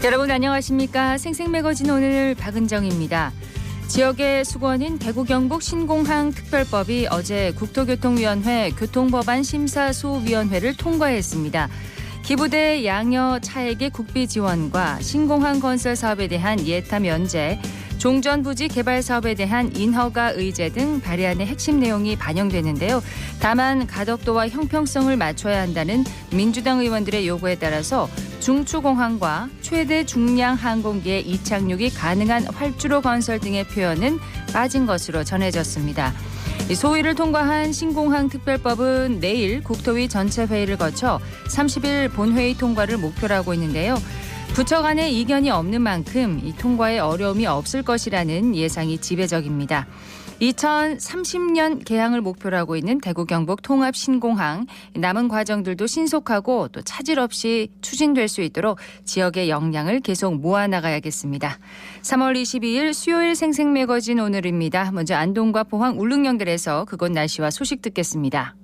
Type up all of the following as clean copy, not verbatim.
여러분 안녕하십니까? 생생매거진 오늘 박은정입니다. 지역의 수건인 대구 경북 신공항 특별법이 어제 국토교통위원회 교통법안 심사소위원회를 통과했습니다. 기부대 양여 차액의 국비 지원과 신공항 건설 사업에 대한 예타 면제, 종전부지 개발 사업에 대한 인허가 의제 등 발의안의 핵심 내용이 반영되는데요. 다만 가덕도와 형평성을 맞춰야 한다는 민주당 의원들의 요구에 따라서 중추공항과 최대 중량 항공기의 이착륙이 가능한 활주로 건설 등의 표현은 빠진 것으로 전해졌습니다. 소위를 통과한 신공항 특별법은 내일 국토위 전체 회의를 거쳐 30일 본회의 통과를 목표로 하고 있는데요. 부처 간의 이견이 없는 만큼 이 통과에 어려움이 없을 것이라는 예상이 지배적입니다. 2030년 개항을 목표로 하고 있는 대구 경북 통합 신공항, 남은 과정들도 신속하고 또 차질 없이 추진될 수 있도록 지역의 역량을 계속 모아나가야겠습니다. 3월 22일 수요일 생생매거진 오늘입니다. 먼저 안동과 포항 울릉 연결해서 그곳 날씨와 소식 듣겠습니다.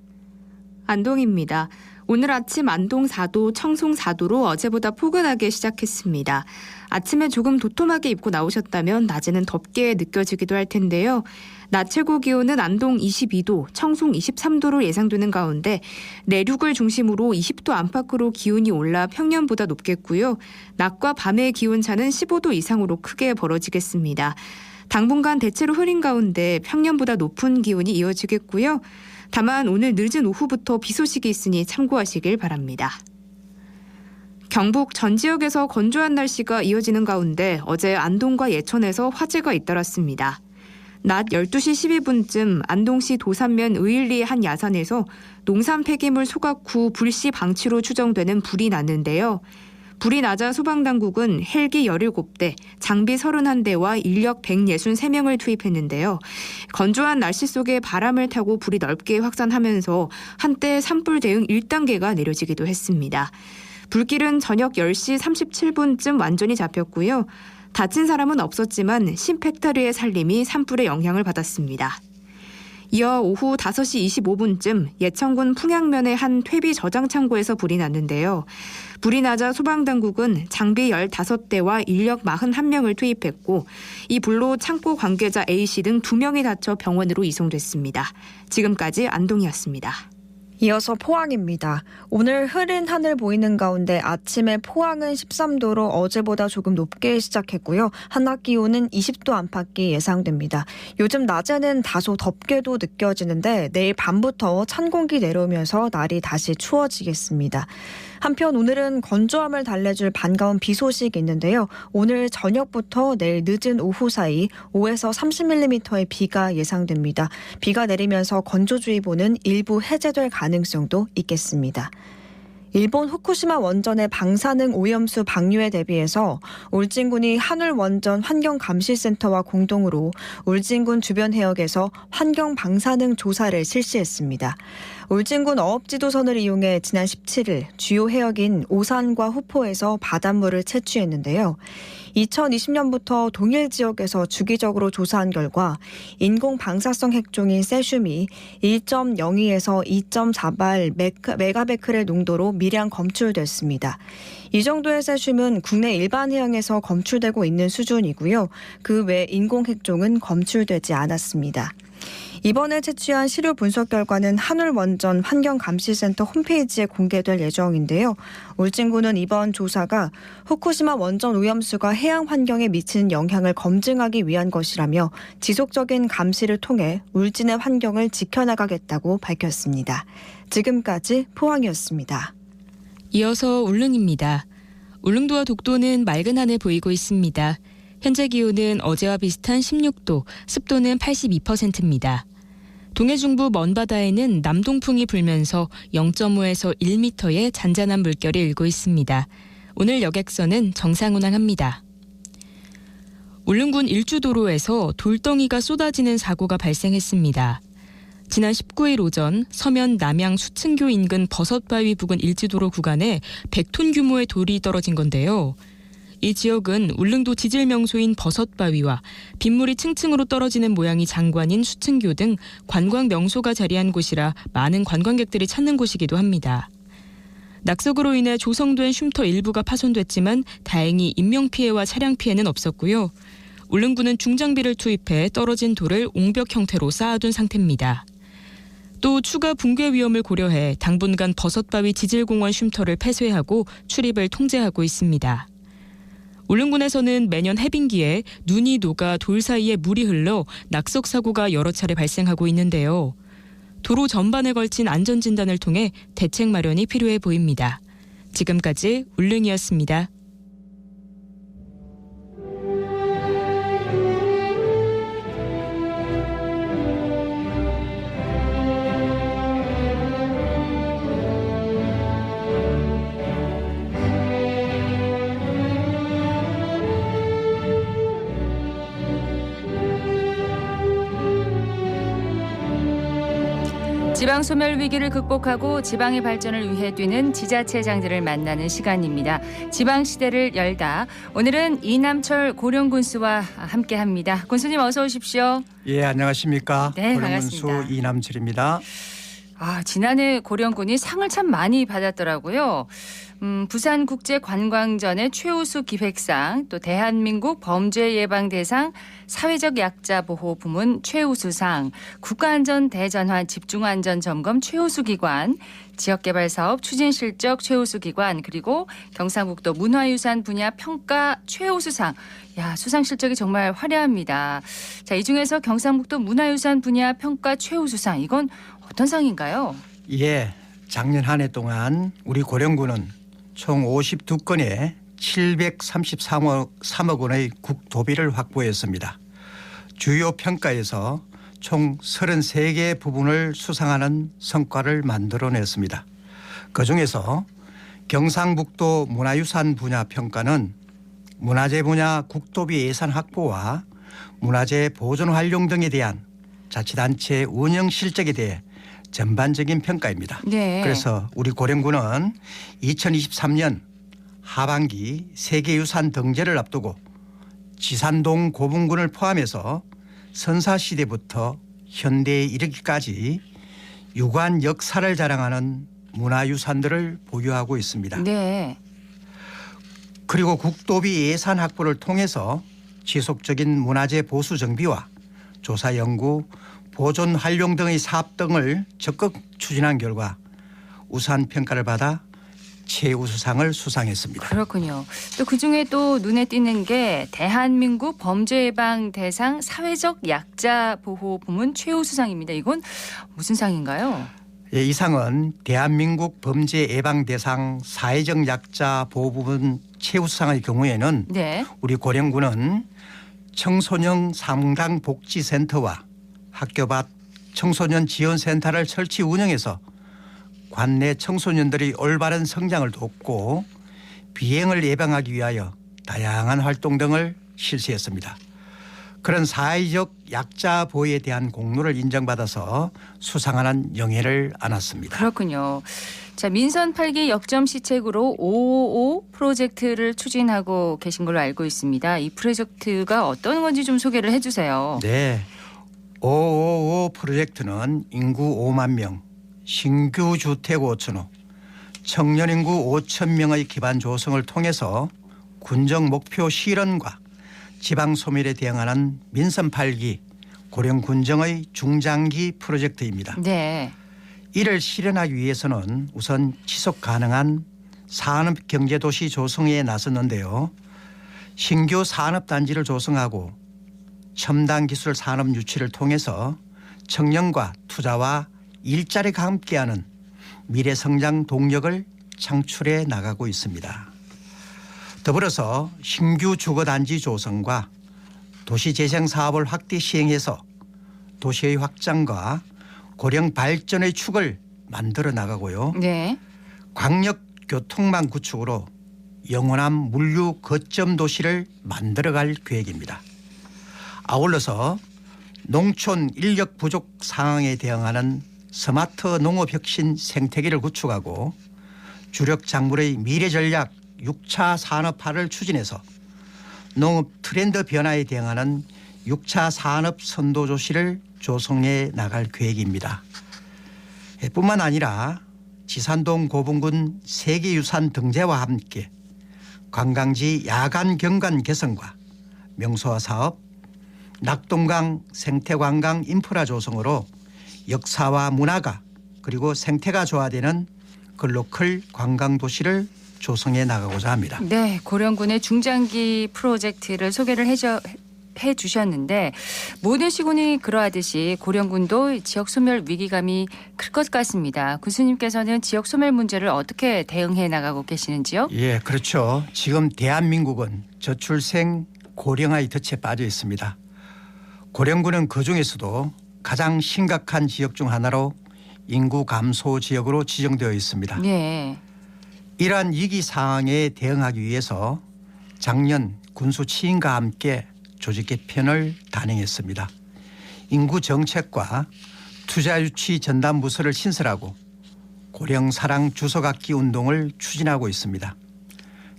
안동입니다. 오늘 아침 안동 4도, 청송 4도로 어제보다 포근하게 시작했습니다. 아침에 조금 도톰하게 입고 나오셨다면 낮에는 덥게 느껴지기도 할 텐데요. 낮 최고 기온은 안동 22도, 청송 23도로 예상되는 가운데 내륙을 중심으로 20도 안팎으로 기온이 올라 평년보다 높겠고요. 낮과 밤의 기온차는 15도 이상으로 크게 벌어지겠습니다. 당분간 대체로 흐린 가운데 평년보다 높은 기온이 이어지겠고요. 다만 오늘 늦은 오후부터 비 소식이 있으니 참고하시길 바랍니다. 경북 전 지역에서 건조한 날씨가 이어지는 가운데 어제 안동과 예천에서 화재가 잇따랐습니다. 낮 12시 12분쯤 안동시 도산면 의일리 한 야산에서 농산 폐기물 소각 후 불씨 방치로 추정되는 불이 났는데요. 불이 나자 소방당국은 헬기 17대, 장비 31대와 인력 163명을 투입했는데요. 건조한 날씨 속에 바람을 타고 불이 넓게 확산하면서 한때 산불 대응 1단계가 내려지기도 했습니다. 불길은 저녁 10시 37분쯤 완전히 잡혔고요. 다친 사람은 없었지만 10헥타르의 산림이 산불의 영향을 받았습니다. 이어 오후 5시 25분쯤 예천군 풍양면의 한 퇴비 저장 창고에서 불이 났는데요. 불이 나자 소방당국은 장비 15대와 인력 41명을 투입했고 이 불로 창고 관계자 A씨 등 2명이 다쳐 병원으로 이송됐습니다. 지금까지 안동이었습니다. 이어서 포항입니다. 오늘 흐린 하늘 보이는 가운데 아침에 포항은 13도로 어제보다 조금 높게 시작했고요. 한낮 기온은 20도 안팎이 예상됩니다. 요즘 낮에는 다소 덥게도 느껴지는데 내일 밤부터 찬 공기 내려오면서 날이 다시 추워지겠습니다. 한편 오늘은 건조함을 달래줄 반가운 비 소식이 있는데요. 오늘 저녁부터 내일 늦은 오후 사이 5에서 30mm의 비가 예상됩니다. 비가 내리면서 건조주의보는 일부 해제될 가능성도 있겠습니다. 일본 후쿠시마 원전의 방사능 오염수 방류에 대비해서 울진군이 한울원전 환경감시센터와 공동으로 울진군 주변 해역에서 환경 방사능 조사를 실시했습니다. 울진군 어업지도선을 이용해 지난 17일 주요 해역인 오산과 후포에서 바닷물을 채취했는데요. 2020년부터 동일 지역에서 주기적으로 조사한 결과 인공 방사성 핵종인 세슘이 1.02에서 2.48 메가베크렐 농도로 미량 검출됐습니다. 이 정도의 세슘은 국내 일반 해양에서 검출되고 있는 수준이고요. 그 외 인공 핵종은 검출되지 않았습니다. 이번에 채취한 시료 분석 결과는 한울원전 환경감시센터 홈페이지에 공개될 예정인데요. 울진군은 이번 조사가 후쿠시마 원전 오염수가 해양 환경에 미치는 영향을 검증하기 위한 것이라며 지속적인 감시를 통해 울진의 환경을 지켜나가겠다고 밝혔습니다. 지금까지 포항이었습니다. 이어서 울릉입니다. 울릉도와 독도는 맑은 하늘 보이고 있습니다. 현재 기온은 어제와 비슷한 16도, 습도는 82%입니다. 동해 중부 먼바다에는 남동풍이 불면서 0.5에서 1m의 잔잔한 물결이 일고 있습니다. 오늘 여객선은 정상 운항합니다. 울릉군 일주도로에서 돌덩이가 쏟아지는 사고가 발생했습니다. 지난 19일 오전 서면 남양 수층교 인근 버섯바위 부근 일지도로 구간에 100톤 규모의 돌이 떨어진 건데요. 이 지역은 울릉도 지질 명소인 버섯바위와 빗물이 층층으로 떨어지는 모양이 장관인 수층교 등 관광 명소가 자리한 곳이라 많은 관광객들이 찾는 곳이기도 합니다. 낙석으로 인해 조성된 쉼터 일부가 파손됐지만 다행히 인명피해와 차량 피해는 없었고요. 울릉군은 중장비를 투입해 떨어진 돌을 옹벽 형태로 쌓아둔 상태입니다. 또 추가 붕괴 위험을 고려해 당분간 버섯바위 지질공원 쉼터를 폐쇄하고 출입을 통제하고 있습니다. 울릉군에서는 매년 해빙기에 눈이 녹아 돌 사이에 물이 흘러 낙석 사고가 여러 차례 발생하고 있는데요. 도로 전반에 걸친 안전진단을 통해 대책 마련이 필요해 보입니다. 지금까지 울릉이었습니다. 지방 소멸 위기를 극복하고 지방의 발전을 위해 뛰는 지자체장들을 만나는 시간입니다. 지방 시대를 열다. 오늘은 이남철 고령군수와 함께합니다. 군수님 어서 오십시오. 예, 안녕하십니까. 네, 고령군수 반갑습니다. 이남철입니다. 지난해 고령군이 상을 참 많이 받았더라고요. 부산국제관광전의 최우수 기획상, 또 대한민국 범죄예방대상 사회적 약자 보호 부문 최우수상, 국가안전대전환 집중안전점검 최우수기관, 지역개발사업 추진실적 최우수기관, 그리고 경상북도 문화유산 분야 평가 최우수상. 수상 실적이 정말 화려합니다. 자, 이 중에서 경상북도 문화유산 분야 평가 최우수상, 이건 어떤 상인가요? 예, 작년 한 해 동안 우리 고령군은 총 52건에 733억 원의 국도비를 확보했습니다. 주요 평가에서 총 33개 부분을 수상하는 성과를 만들어냈습니다. 그중에서 경상북도 문화유산 분야 평가는 문화재 분야 국도비 예산 확보와 문화재 보존 활용 등에 대한 자치단체 운영 실적에 대해 전반적인 평가입니다. 네. 그래서 우리 고령군은 2023년 하반기 세계유산 등재를 앞두고 지산동 고분군을 포함해서 선사시대부터 현대에 이르기까지 유관 역사를 자랑하는 문화유산들을 보유하고 있습니다. 네. 그리고 국도비 예산 확보를 통해서 지속적인 문화재 보수 정비와 조사 연구, 보존 활용 등의 사업 등을 적극 추진한 결과 우수한 평가를 받아 최우수상을 수상했습니다. 그렇군요. 또 그중에 또 눈에 띄는 게 대한민국 범죄예방대상 사회적 약자 보호 부문 최우수상입니다. 이건 무슨 상인가요? 예, 이 상은 대한민국 범죄예방대상 사회적 약자 보호 부문 최우수상의 경우에는 네. 우리 고령군은 청소년 상당복지센터와 학교 밖 청소년 지원센터를 설치 운영해서 관내 청소년들이 올바른 성장을 돕고 비행을 예방하기 위하여 다양한 활동 등을 실시했습니다. 그런 사회적 약자 보호에 대한 공로를 인정받아서 수상하는 영예를 안았습니다. 그렇군요. 자, 민선 8기 역점 시책으로 555 프로젝트를 추진하고 계신 걸로 알고 있습니다. 이 프로젝트가 어떤 건지 좀 소개를 해 주세요. 네. 555 프로젝트는 인구 5만 명, 신규 주택 5,000호, 청년 인구 5천 명의 기반 조성을 통해서 군정 목표 실현과 지방 소멸에 대응하는 민선 8기 고령 군정의 중장기 프로젝트입니다. 네. 이를 실현하기 위해서는 우선 지속 가능한 산업 경제도시 조성에 나섰는데요. 신규 산업단지를 조성하고 첨단 기술 산업 유치를 통해서 청년과 투자와 일자리가 함께하는 미래 성장 동력을 창출해 나가고 있습니다. 더불어서 신규 주거단지 조성과 도시재생 사업을 확대 시행해서 도시의 확장과 고령 발전의 축을 만들어 나가고요. 네. 광역 교통망 구축으로 영원한 물류 거점 도시를 만들어갈 계획입니다. 아울러서 농촌 인력 부족 상황에 대응하는 스마트 농업 혁신 생태계를 구축하고 주력 작물의 미래 전략 6차 산업화를 추진해서 농업 트렌드 변화에 대응하는 6차 산업 선도조시를 조성해 나갈 계획입니다. 뿐만 아니라 지산동 고분군 세계유산 등재와 함께 관광지 야간 경관 개선과 명소화 사업, 낙동강 생태관광 인프라 조성으로 역사와 문화가 그리고 생태가 조화되는 글로컬 관광도시를 조성해 나가고자 합니다. 네, 고령군의 중장기 프로젝트를 소개를 해주셨는데 모든 시군이 그러하듯이 고령군도 지역 소멸 위기감이 클 것 같습니다. 군수님께서는 지역 소멸 문제를 어떻게 대응해 나가고 계시는지요? 예, 그렇죠. 지금 대한민국은 저출생 고령화의 덫에 빠져 있습니다. 고령군은 그중에서도 가장 심각한 지역 중 하나로 인구 감소 지역으로 지정되어 있습니다. 네. 이러한 위기 상황에 대응하기 위해서 작년 군수 치인과 함께 조직 개편을 단행했습니다. 인구 정책과 투자 유치 전담 부서를 신설하고 고령 사랑 주소각기 운동을 추진하고 있습니다.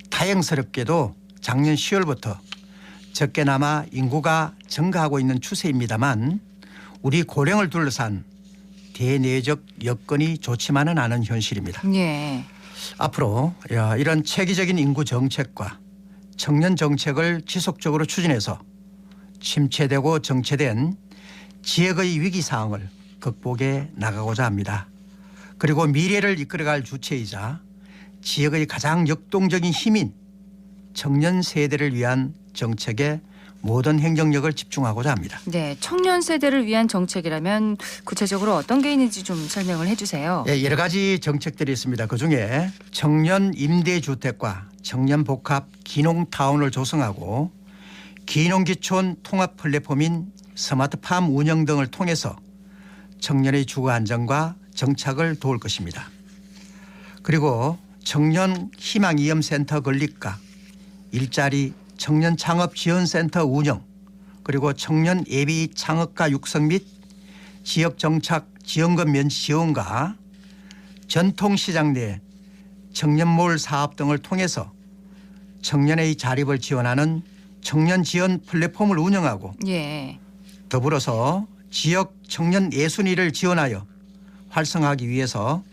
다행스럽게도 작년 10월부터 적게나마 인구가 증가하고 있는 추세입니다만 우리 고령을 둘러싼 대내적 여건이 좋지만은 않은 현실입니다. 네. 앞으로 이런 체계적인 인구 정책과 청년 정책을 지속적으로 추진해서 침체되고 정체된 지역의 위기 상황을 극복해 나가고자 합니다. 그리고 미래를 이끌어갈 주체이자 지역의 가장 역동적인 힘인 청년 세대를 위한 정책에 모든 행정력을 집중하고자 합니다. 네, 청년 세대를 위한 정책이라면 구체적으로 어떤 게 있는지 좀 설명을 해주세요. 예, 여러 가지 정책들이 있습니다. 그중에 청년 임대주택과 청년 복합 기농타운을 조성하고 기농기촌 통합 플랫폼인 스마트팜 운영 등을 통해서 청년의 주거 안정과 정착을 도울 것입니다. 그리고 청년 희망이염센터 건립과 일자리 청년 창업 지원센터 운영 그리고 청년 예비 창업가 육성 및 지역 정착 지원금 면제 지원과 전통시장 내 청년몰 사업 등을 통해서 청년의 자립을 지원하는 청년 지원 플랫폼을 운영하고 예. 더불어서 지역 청년 예순위를 지원하여 활성화하기 위해서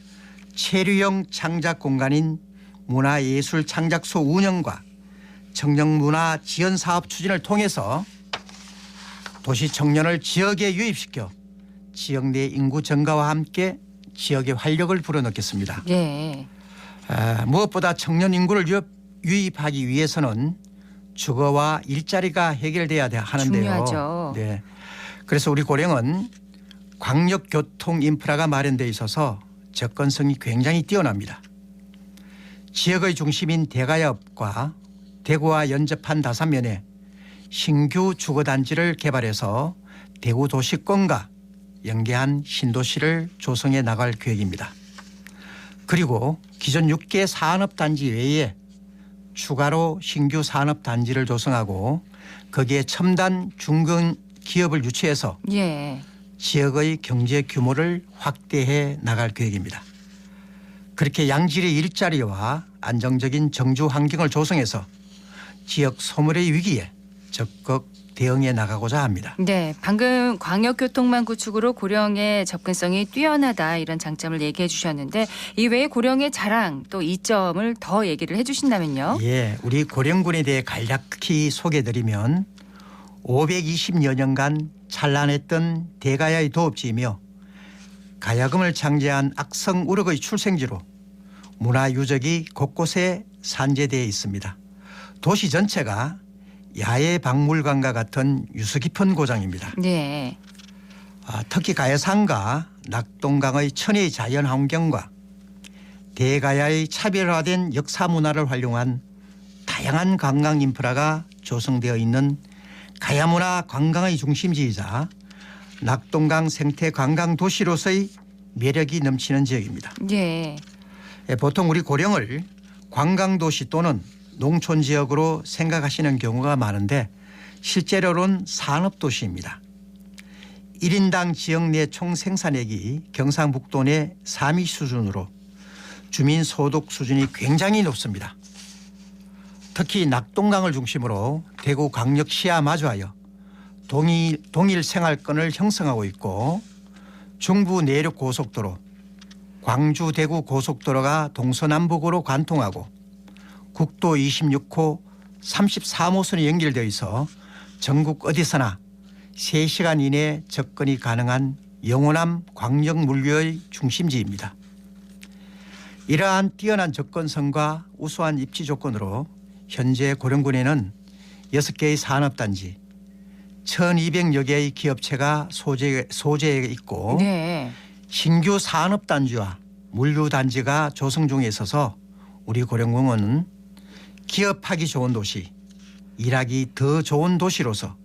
체류형 창작 공간인 문화예술 창작소 운영과 청년 문화 지원 사업 추진을 통해서 도시 청년을 지역에 유입시켜 지역 내 인구 증가와 함께 지역의 활력을 불어넣겠습니다. 예. 무엇보다 청년 인구를 유입하기 위해서는 주거와 일자리가 해결돼야 하는데요. 중요하죠. 네. 그래서 우리 고령은 광역교통 인프라가 마련돼 있어서 접근성이 굉장히 뛰어납니다. 지역의 중심인 대가야읍과 대구와 연접한 다산면에 신규 주거단지를 개발해서 대구 도시권과 연계한 신도시를 조성해 나갈 계획입니다. 그리고 기존 6개 산업단지 외에 추가로 신규 산업단지를 조성하고 거기에 첨단 중견 기업을 유치해서 예. 지역의 경제 규모를 확대해 나갈 계획입니다. 그렇게 양질의 일자리와 안정적인 정주 환경을 조성해서 지역 소멸의 위기에 적극 대응해 나가고자 합니다. 네, 방금 광역교통망 구축으로 고령의 접근성이 뛰어나다 이런 장점을 얘기해 주셨는데 이 외에 고령의 자랑 또 이점을 더 얘기를 해 주신다면요. 예, 우리 고령군에 대해 간략히 소개드리면 520여 년간 찬란했던 대가야의 도읍지이며 가야금을 창제한 악성 우럭의 출생지로 문화유적이 곳곳에 산재되어 있습니다. 도시 전체가 야외 박물관과 같은 유서 깊은 고장입니다. 네. 특히 가야산과 낙동강의 천혜의 자연 환경과 대가야의 차별화된 역사 문화를 활용한 다양한 관광 인프라가 조성되어 있는 가야문화 관광의 중심지이자 낙동강 생태 관광 도시로서의 매력이 넘치는 지역입니다. 예. 보통 우리 고령을 관광도시 또는 농촌 지역으로 생각하시는 경우가 많은데 실제로는 산업도시입니다. 1인당 지역 내 총 생산액이 경상북도 내 3위 수준으로 주민 소득 수준이 굉장히 높습니다. 특히 낙동강을 중심으로 대구 광역시와 마주하여 동일 생활권을 형성하고 있고 중부 내륙 고속도로, 광주 대구 고속도로가 동서남북으로 관통하고 국도 26호 33호선이 연결되어 있어 전국 어디서나 3시간 이내 접근이 가능한 영호남 광역물류의 중심지입니다. 이러한 뛰어난 접근성과 우수한 입지 조건으로 현재 고령군에는 6개의 산업단지, 1,200여 개의 기업체가 소재에 있고 네. 신규 산업단지와 물류단지가 조성 중에 있어서 우리 고령군은 기업하기 좋은 도시, 일하기 더 좋은 도시로서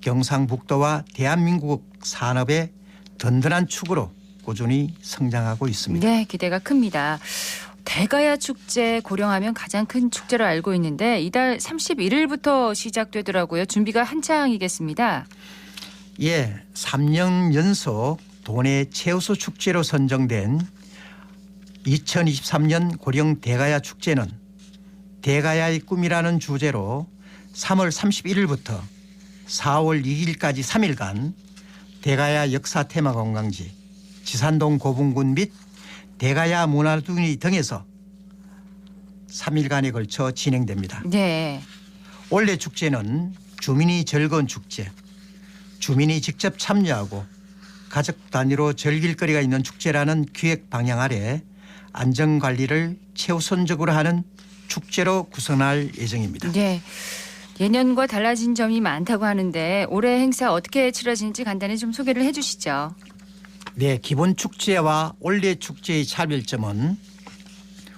경상북도와 대한민국 산업의 든든한 축으로 꾸준히 성장하고 있습니다. 네, 기대가 큽니다. 대가야 축제 고령하면 가장 큰 축제로 알고 있는데 이달 31일부터 시작되더라고요. 준비가 한창이겠습니다. 예, 3년 연속 도내 최우수 축제로 선정된 2023년 고령 대가야 축제는 대가야의 꿈이라는 주제로 3월 31일부터 4월 2일까지 3일간 대가야 역사 테마 관광지, 지산동 고분군 및 대가야 문화둥이 등에서 3일간에 걸쳐 진행됩니다. 네. 올해 축제는 주민이 즐거운 축제, 주민이 직접 참여하고 가족 단위로 즐길 거리가 있는 축제라는 기획 방향 아래 안전관리를 최우선적으로 하는 축제로 구성할 예정입니다. 네. 예년과 달라진 점이 많다고 하는데 올해 행사 어떻게 치러지는지 간단히 좀 소개를 해 주시죠. 네, 기본 축제와 올해 축제의 차별점은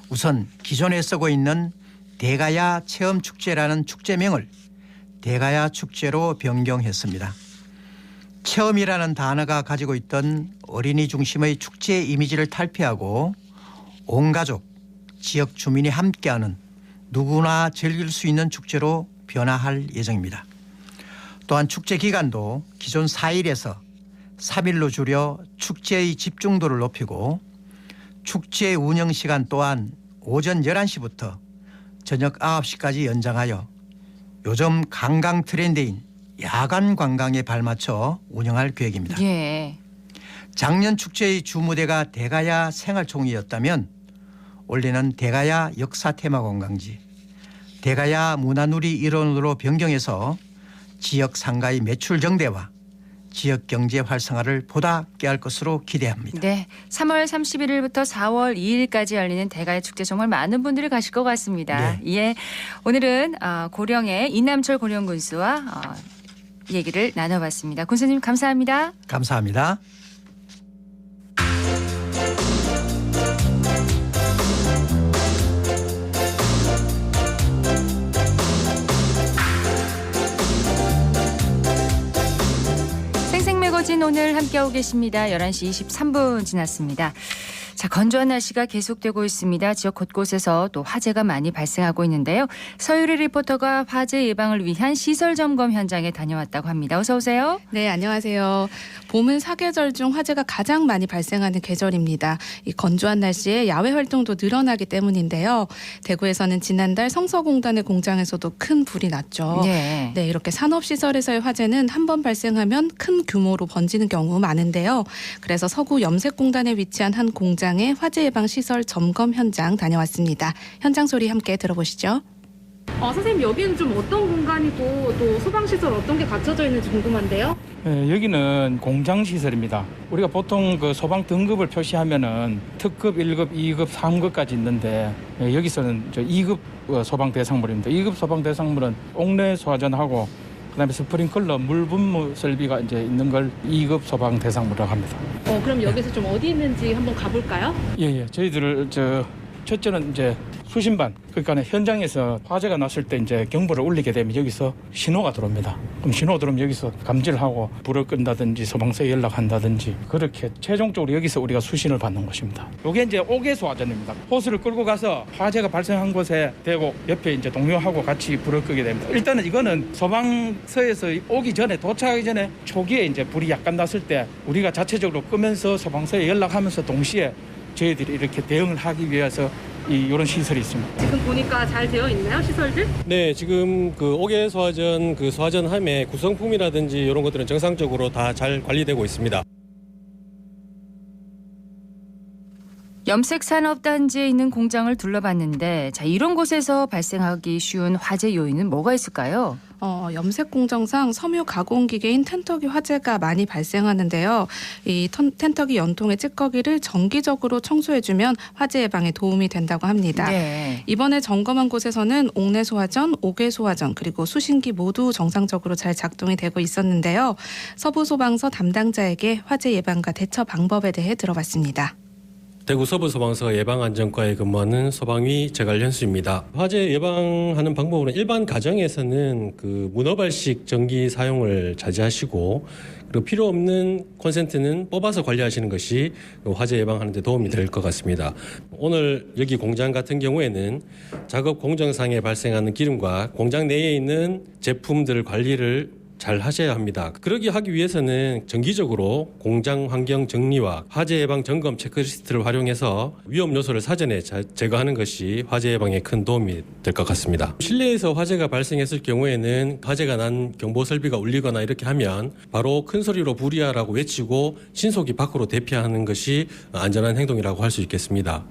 우선 기존에 쓰고 있는 대가야 체험축제라는 축제명을 대가야 축제로 변경했습니다. 체험이라는 단어가 가지고 있던 어린이 중심의 축제 이미지를 탈피하고 온 가족, 지역 주민이 함께하는 누구나 즐길 수 있는 축제로 변화할 예정입니다. 또한 축제 기간도 기존 4일에서 3일로 줄여 축제의 집중도를 높이고 축제 운영 시간 또한 오전 11시부터 저녁 9시까지 연장하여 요즘 관광 트렌드인 야간 관광에 발맞춰 운영할 계획입니다. 예. 작년 축제의 주무대가 대가야 생활총회였다면 올해는 대가야 역사 테마 관광지, 대가야 문화누리 일원으로 변경해서 지역 상가의 매출 증대와 지역 경제 활성화를 보다 꾀할 것으로 기대합니다. 네. 3월 31일부터 4월 2일까지 열리는 대가야 축제 정말 많은 분들이 가실 것 같습니다. 네. 예. 오늘은 고령의 이남철 고령군수와 얘기를 나눠봤습니다. 군수님 감사합니다. 감사합니다. 생생매거진 오늘 함께하고 계십니다. 11시 23분 지났습니다. 자, 건조한 날씨가 계속되고 있습니다. 지역 곳곳에서 또 화재가 많이 발생하고 있는데요. 서유리 리포터가 화재 예방을 위한 시설 점검 현장에 다녀왔다고 합니다. 어서 오세요. 네, 안녕하세요. 봄은 사계절 중 화재가 가장 많이 발생하는 계절입니다. 이 건조한 날씨에 야외 활동도 늘어나기 때문인데요. 대구에서는 지난달 성서공단의 공장에서도 큰 불이 났죠. 네. 네, 이렇게 산업시설에서의 화재는 한 번 발생하면 큰 규모로 번지는 경우 많은데요. 그래서 서구 염색공단에 위치한 한 공장의 화재 예방 시설 점검 현장 다녀왔습니다. 현장 소리 함께 들어보시죠. 선생님 여기는 좀 어떤 공간이고 또 소방시설 어떤 게 갖춰져 있는지 궁금한데요. 네, 여기는 공장시설입니다. 우리가 보통 그 소방 등급을 표시하면은 특급, 1급, 2급, 3급까지 있는데 여기서는 2급 소방 대상물입니다. 2급 소방 대상물은 옥내 소화전하고 그다음에 스프링클러 물 분무 설비가 이제 있는 걸 2급 소방 대상물이라고 합니다. 그럼 여기서 좀 어디 있는지 한번 가볼까요? 예. 저희들을 첫째는 이제 수신반, 그러니까 현장에서 화재가 났을 때 이제 경보를 울리게 되면 여기서 신호가 들어옵니다. 그럼 신호 들어오면 여기서 감지를 하고 불을 끈다든지 소방서에 연락한다든지 그렇게 최종적으로 여기서 우리가 수신을 받는 것입니다. 이게 이제 옥외소 화전입니다. 호스를 끌고 가서 화재가 발생한 곳에 대고 옆에 이제 동료하고 같이 불을 끄게 됩니다. 일단은 이거는 소방서에서 오기 전에 도착하기 전에 초기에 이제 불이 약간 났을 때 우리가 자체적으로 끄면서 소방서에 연락하면서 동시에 저희들이 이렇게 대응을 하기 위해서 이런 시설이 있습니다. 지금 보니까 잘 되어 있나요, 시설들? 네, 지금 그 옥외 소화전, 그 소화전함의 구성품이라든지 이런 것들은 정상적으로 다 잘 관리되고 있습니다. 염색산업단지에 있는 공장을 둘러봤는데 자, 이런 곳에서 발생하기 쉬운 화재 요인은 뭐가 있을까요? 염색 공정상 섬유 가공 기계인 텐터기 화재가 많이 발생하는데요. 이 텐터기 연통의 찌꺼기를 정기적으로 청소해주면 화재 예방에 도움이 된다고 합니다. 네. 이번에 점검한 곳에서는 옥내 소화전, 옥외 소화전 그리고 수신기 모두 정상적으로 잘 작동이 되고 있었는데요. 서부소방서 담당자에게 화재 예방과 대처 방법에 대해 들어봤습니다. 대구 서부소방서 예방안전과에 근무하는 소방위 제갈현수입니다. 화재 예방하는 방법으로는 일반 가정에서는 문어발식 전기 사용을 자제하시고 그리고 필요 없는 콘센트는 뽑아서 관리하시는 것이 화재 예방하는 데 도움이 될 것 같습니다. 오늘 여기 공장 같은 경우에는 작업 공정상에 발생하는 기름과 공장 내에 있는 제품들 관리를 잘 하셔야 합니다. 그러기 하기 위해서는 정기적으로 공장 환경 정리와 화재 예방 점검 체크리스트를 활용해서 위험 요소를 사전에 제거하는 것이 화재 예방에 큰 도움이 될 것 같습니다. 실내에서 화재가 발생했을 경우에는 화재가 난 경보 설비가 울리거나 이렇게 하면 바로 큰 소리로 불이야라고 외치고 신속히 밖으로 대피하는 것이 안전한 행동이라고 할 수 있겠습니다.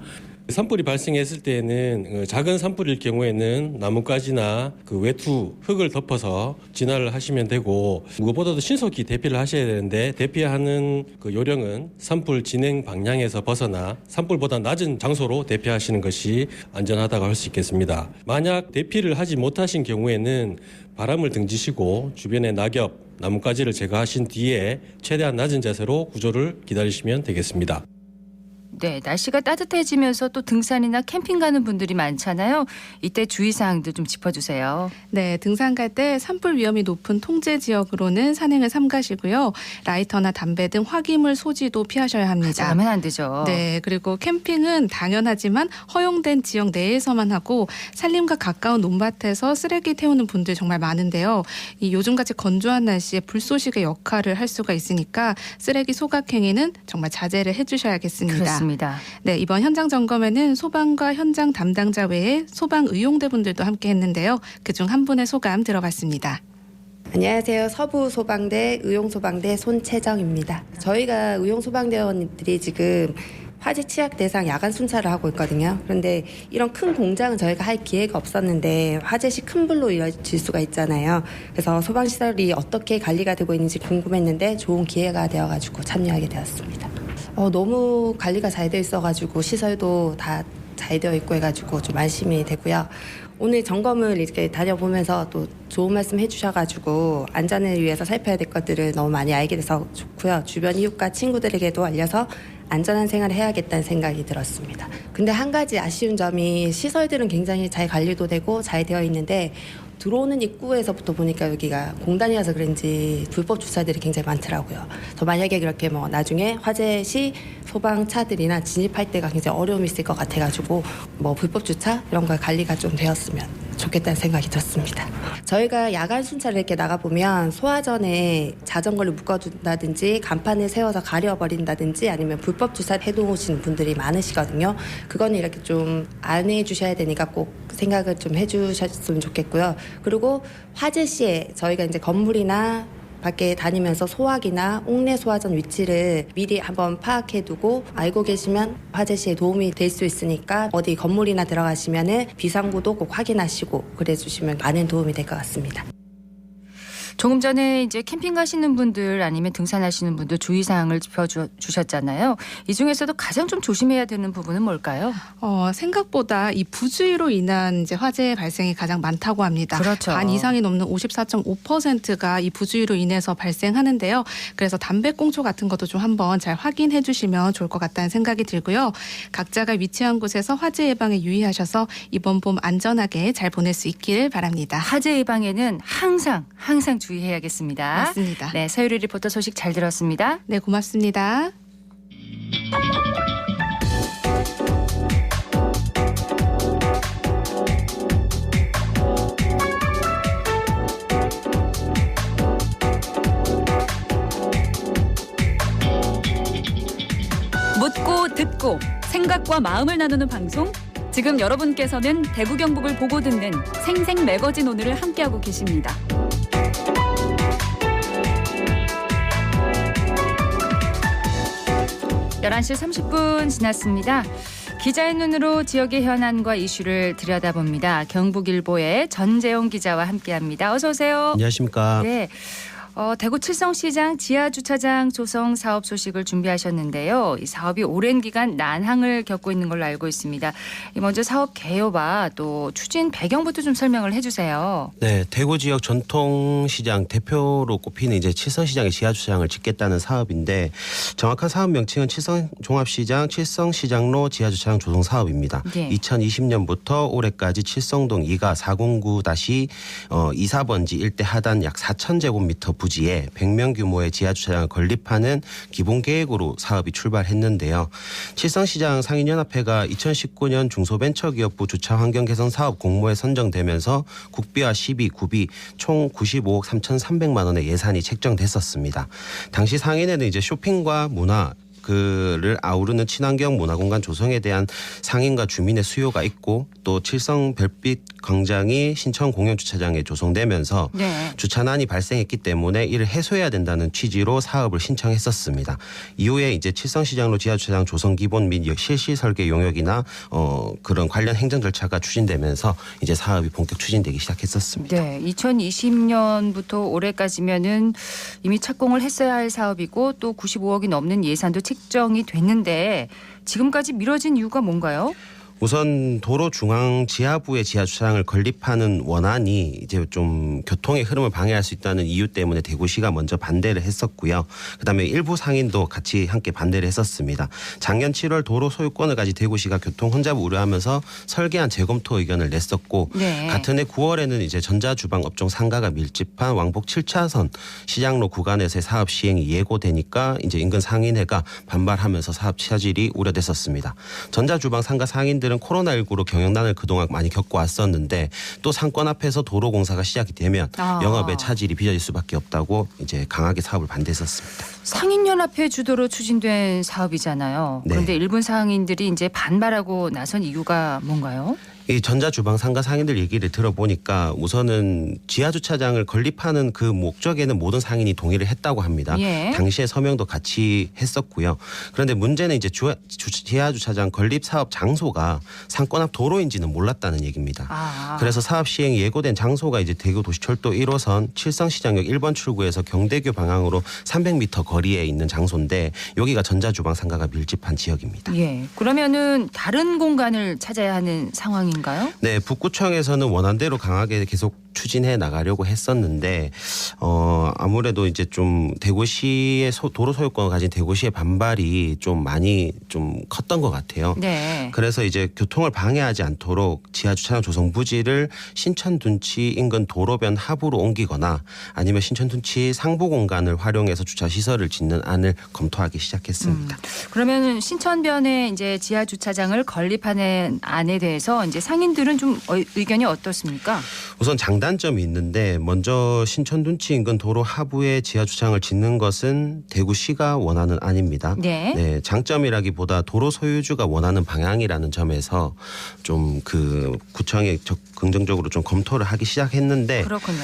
산불이 발생했을 때에는 작은 산불일 경우에는 나뭇가지나 외투, 흙을 덮어서 진화를 하시면 되고 무엇보다도 신속히 대피를 하셔야 되는데 대피하는 요령은 산불 진행 방향에서 벗어나 산불보다 낮은 장소로 대피하시는 것이 안전하다고 할 수 있겠습니다. 만약 대피를 하지 못하신 경우에는 바람을 등지시고 주변의 낙엽, 나뭇가지를 제거하신 뒤에 최대한 낮은 자세로 구조를 기다리시면 되겠습니다. 네, 날씨가 따뜻해지면서 또 등산이나 캠핑 가는 분들이 많잖아요. 이때 주의사항들 좀 짚어주세요. 네, 등산 갈 때 산불 위험이 높은 통제 지역으로는 산행을 삼가시고요. 라이터나 담배 등 화기물 소지도 피하셔야 합니다. 그러면 안 되죠. 네, 그리고 캠핑은 당연하지만 허용된 지역 내에서만 하고 산림과 가까운 논밭에서 쓰레기 태우는 분들 정말 많은데요. 이 요즘같이 건조한 날씨에 불쏘시개 역할을 할 수가 있으니까 쓰레기 소각 행위는 정말 자제를 해주셔야겠습니다. 그렇습니다. 네, 이번 현장 점검에는 소방과 현장 담당자 외에 소방 의용대분들도 함께 했는데요. 그중 한 분의 소감 들어봤습니다. 안녕하세요. 서부소방대 의용소방대 손채정입니다. 저희가 의용소방대원들이 지금 화재 취약 대상 야간 순찰을 하고 있거든요. 그런데 이런 큰 공장은 저희가 할 기회가 없었는데 화재 시 큰 불로 이어질 수가 있잖아요. 그래서 소방시설이 어떻게 관리가 되고 있는지 궁금했는데 좋은 기회가 되어가지고 참여하게 되었습니다. 너무 관리가 잘 되어 있어가지고 시설도 다 잘 되어 있고 해가지고 좀 안심이 되고요. 오늘 점검을 이렇게 다녀보면서 또 좋은 말씀 해주셔가지고 안전을 위해서 살펴야 될 것들을 너무 많이 알게 돼서 좋고요. 주변 이웃과 친구들에게도 알려서 안전한 생활을 해야겠다는 생각이 들었습니다. 근데 한 가지 아쉬운 점이 시설들은 굉장히 잘 관리도 되고 잘 되어 있는데 들어오는 입구에서부터 보니까 여기가 공단이라서 그런지 불법 주차들이 굉장히 많더라고요. 저 만약에 그렇게 나중에 화재 시 소방차들이나 진입할 때가 굉장히 어려움이 있을 것 같아가지고 불법 주차 이런 걸 관리가 좀 되었으면 좋겠다는 생각이 들었습니다. 저희가 야간 순찰을 이렇게 나가보면 소화전에 자전거를 묶어둔다든지 간판을 세워서 가려버린다든지 아니면 불법 주차를 해놓으시는 분들이 많으시거든요. 그거는 이렇게 좀 안 해주셔야 되니까 꼭 생각을 좀 해주셨으면 좋겠고요. 그리고 화재 시에 저희가 이제 건물이나 밖에 다니면서 소화기나 옥내 소화전 위치를 미리 한번 파악해두고 알고 계시면 화재 시에 도움이 될 수 있으니까 어디 건물이나 들어가시면은 비상구도 꼭 확인하시고 그래주시면 많은 도움이 될 것 같습니다. 조금 전에 이제 캠핑 가시는 분들 아니면 등산하시는 분들 주의사항을 짚어주셨잖아요. 이 중에서도 가장 좀 조심해야 되는 부분은 뭘까요? 생각보다 이 부주의로 인한 이제 화재 발생이 가장 많다고 합니다. 그렇죠. 반 이상이 넘는 54.5%가 이 부주의로 인해서 발생하는데요. 그래서 담배꽁초 같은 것도 좀 한번 잘 확인해 주시면 좋을 것 같다는 생각이 들고요. 각자가 위치한 곳에서 화재 예방에 유의하셔서 이번 봄 안전하게 잘 보낼 수 있기를 바랍니다. 화재 예방에는 항상 주의해야겠습니다. 맞습니다. 네, 서유리 리포터 소식 잘 들었습니다. 네, 고맙습니다. 묻고 듣고 생각과 마음을 나누는 방송. 지금 여러분께서는 대구 경북을 보고 듣는 생생 매거진 오늘을 함께하고 계십니다. 11시 30분 지났습니다. 기자의 눈으로 지역의 현안과 이슈를 들여다봅니다. 경북일보의 전재용 기자와 함께합니다. 어서 오세요. 안녕하십니까. 네. 대구 칠성시장 지하주차장 조성 사업 소식을 준비하셨는데요. 이 사업이 오랜 기간 난항을 겪고 있는 걸로 알고 있습니다. 먼저 사업 개요와 또 추진 배경부터 좀 설명을 해주세요. 네, 대구 지역 전통시장 대표로 꼽히는 이제 칠성시장의 지하주차장을 짓겠다는 사업인데 정확한 사업 명칭은 칠성종합시장 칠성시장로 지하주차장 조성 사업입니다. 네. 2020년부터 올해까지 칠성동 2가 409-24번지 일대 하단 약 4,000제곱미터 부지에 100명 규모의 지하주차장을 건립하는 기본 계획으로 사업이 출발했는데요. 칠성시장 상인연합회가 2019년 중소벤처기업부 주차환경 개선 사업 공모에 선정되면서 국비와 시비, 구비 총 95억 3,300만 원의 예산이 책정됐었습니다. 당시 상인에는 이제 쇼핑과 문화 그를 아우르는 친환경 문화공간 조성에 대한 상인과 주민의 수요가 있고 또 칠성 별빛 광장이 신천 공영주차장에 조성되면서 네. 주차난이 발생했기 때문에 이를 해소해야 된다는 취지로 사업을 신청했었습니다. 이후에 이제 칠성시장로 지하주차장 조성 기본 및 실시 설계 용역이나 그런 관련 행정 절차가 추진되면서 이제 사업이 본격 추진되기 시작했었습니다. 네, 2020년부터 올해까지면은 이미 착공을 했어야 할 사업이고 또 95억이 넘는 예산도 책정이 됐는데 지금까지 미뤄진 이유가 뭔가요? 우선 도로 중앙 지하부의 지하주차장을 건립하는 원안이 이제 좀 교통의 흐름을 방해할 수 있다는 이유 때문에 대구시가 먼저 반대를 했었고요. 그다음에 일부 상인도 같이 함께 반대를 했었습니다. 작년 7월 도로 소유권을 가진 대구시가 교통 혼잡을 우려하면서 설계안 재검토 의견을 냈었고 네. 같은 해 9월에는 이제 전자주방 업종 상가가 밀집한 왕복 7차선 시장로 구간에서의 사업 시행이 예고되니까 이제 인근 상인회가 반발하면서 사업 차질이 우려됐었습니다. 전자주방 상가 상인들 코로나19로 경영난을 그동안 많이 겪어왔었는데 또 상권 앞에서 도로 공사가 시작이 되면 영업에 차질이 빚어질 수밖에 없다고 이제 강하게 사업을 반대했었습니다. 상인연합회 주도로 추진된 사업이잖아요. 네. 그런데 일본 상인들이 이제 반발하고 나선 이유가 뭔가요? 이 전자주방 상가 상인들 얘기를 들어보니까 우선은 지하주차장을 건립하는 그 목적에는 모든 상인이 동의를 했다고 합니다. 예. 당시에 서명도 같이 했었고요. 그런데 문제는 이제 지하주차장 건립 사업 장소가 상권 앞 도로인지는 몰랐다는 얘기입니다. 그래서 사업 시행이 예고된 장소가 이제 대구 도시철도 1호선 칠성시장역 1번 출구에서 경대교 방향으로 300m 거리에 있는 장소인데 여기가 전자주방 상가가 밀집한 지역입니다. 예. 그러면은 다른 공간을 찾아야 하는 상황인가요? 네, 북구청에서는 원안대로 강하게 계속 추진해 나가려고 했었는데 아무래도 이제 좀 대구시의 도로 소유권을 가진 대구시의 반발이 좀 많이 좀 컸던 것 같아요. 네. 그래서 이제 교통을 방해하지 않도록 지하주차장 조성 부지를 신천둔치 인근 도로변 하부로 옮기거나 아니면 신천둔치 상부 공간을 활용해서 주차 시설을 짓는 안을 검토하기 시작했습니다. 그러면 신천변에 이제 지하주차장을 건립하는 안에 대해서 이제 상인들은 좀 의견이 어떻습니까? 우선 장단점이 있는데 먼저 신천둔치 인근 도로 하부에 지하주차장을 짓는 것은 대구시가 원하는 안입니다. 네. 장점이라기보다 도로 소유주가 원하는 방향이라는 점에서 좀 그 구청에 긍정적으로 좀 검토를 하기 시작했는데 그렇군요.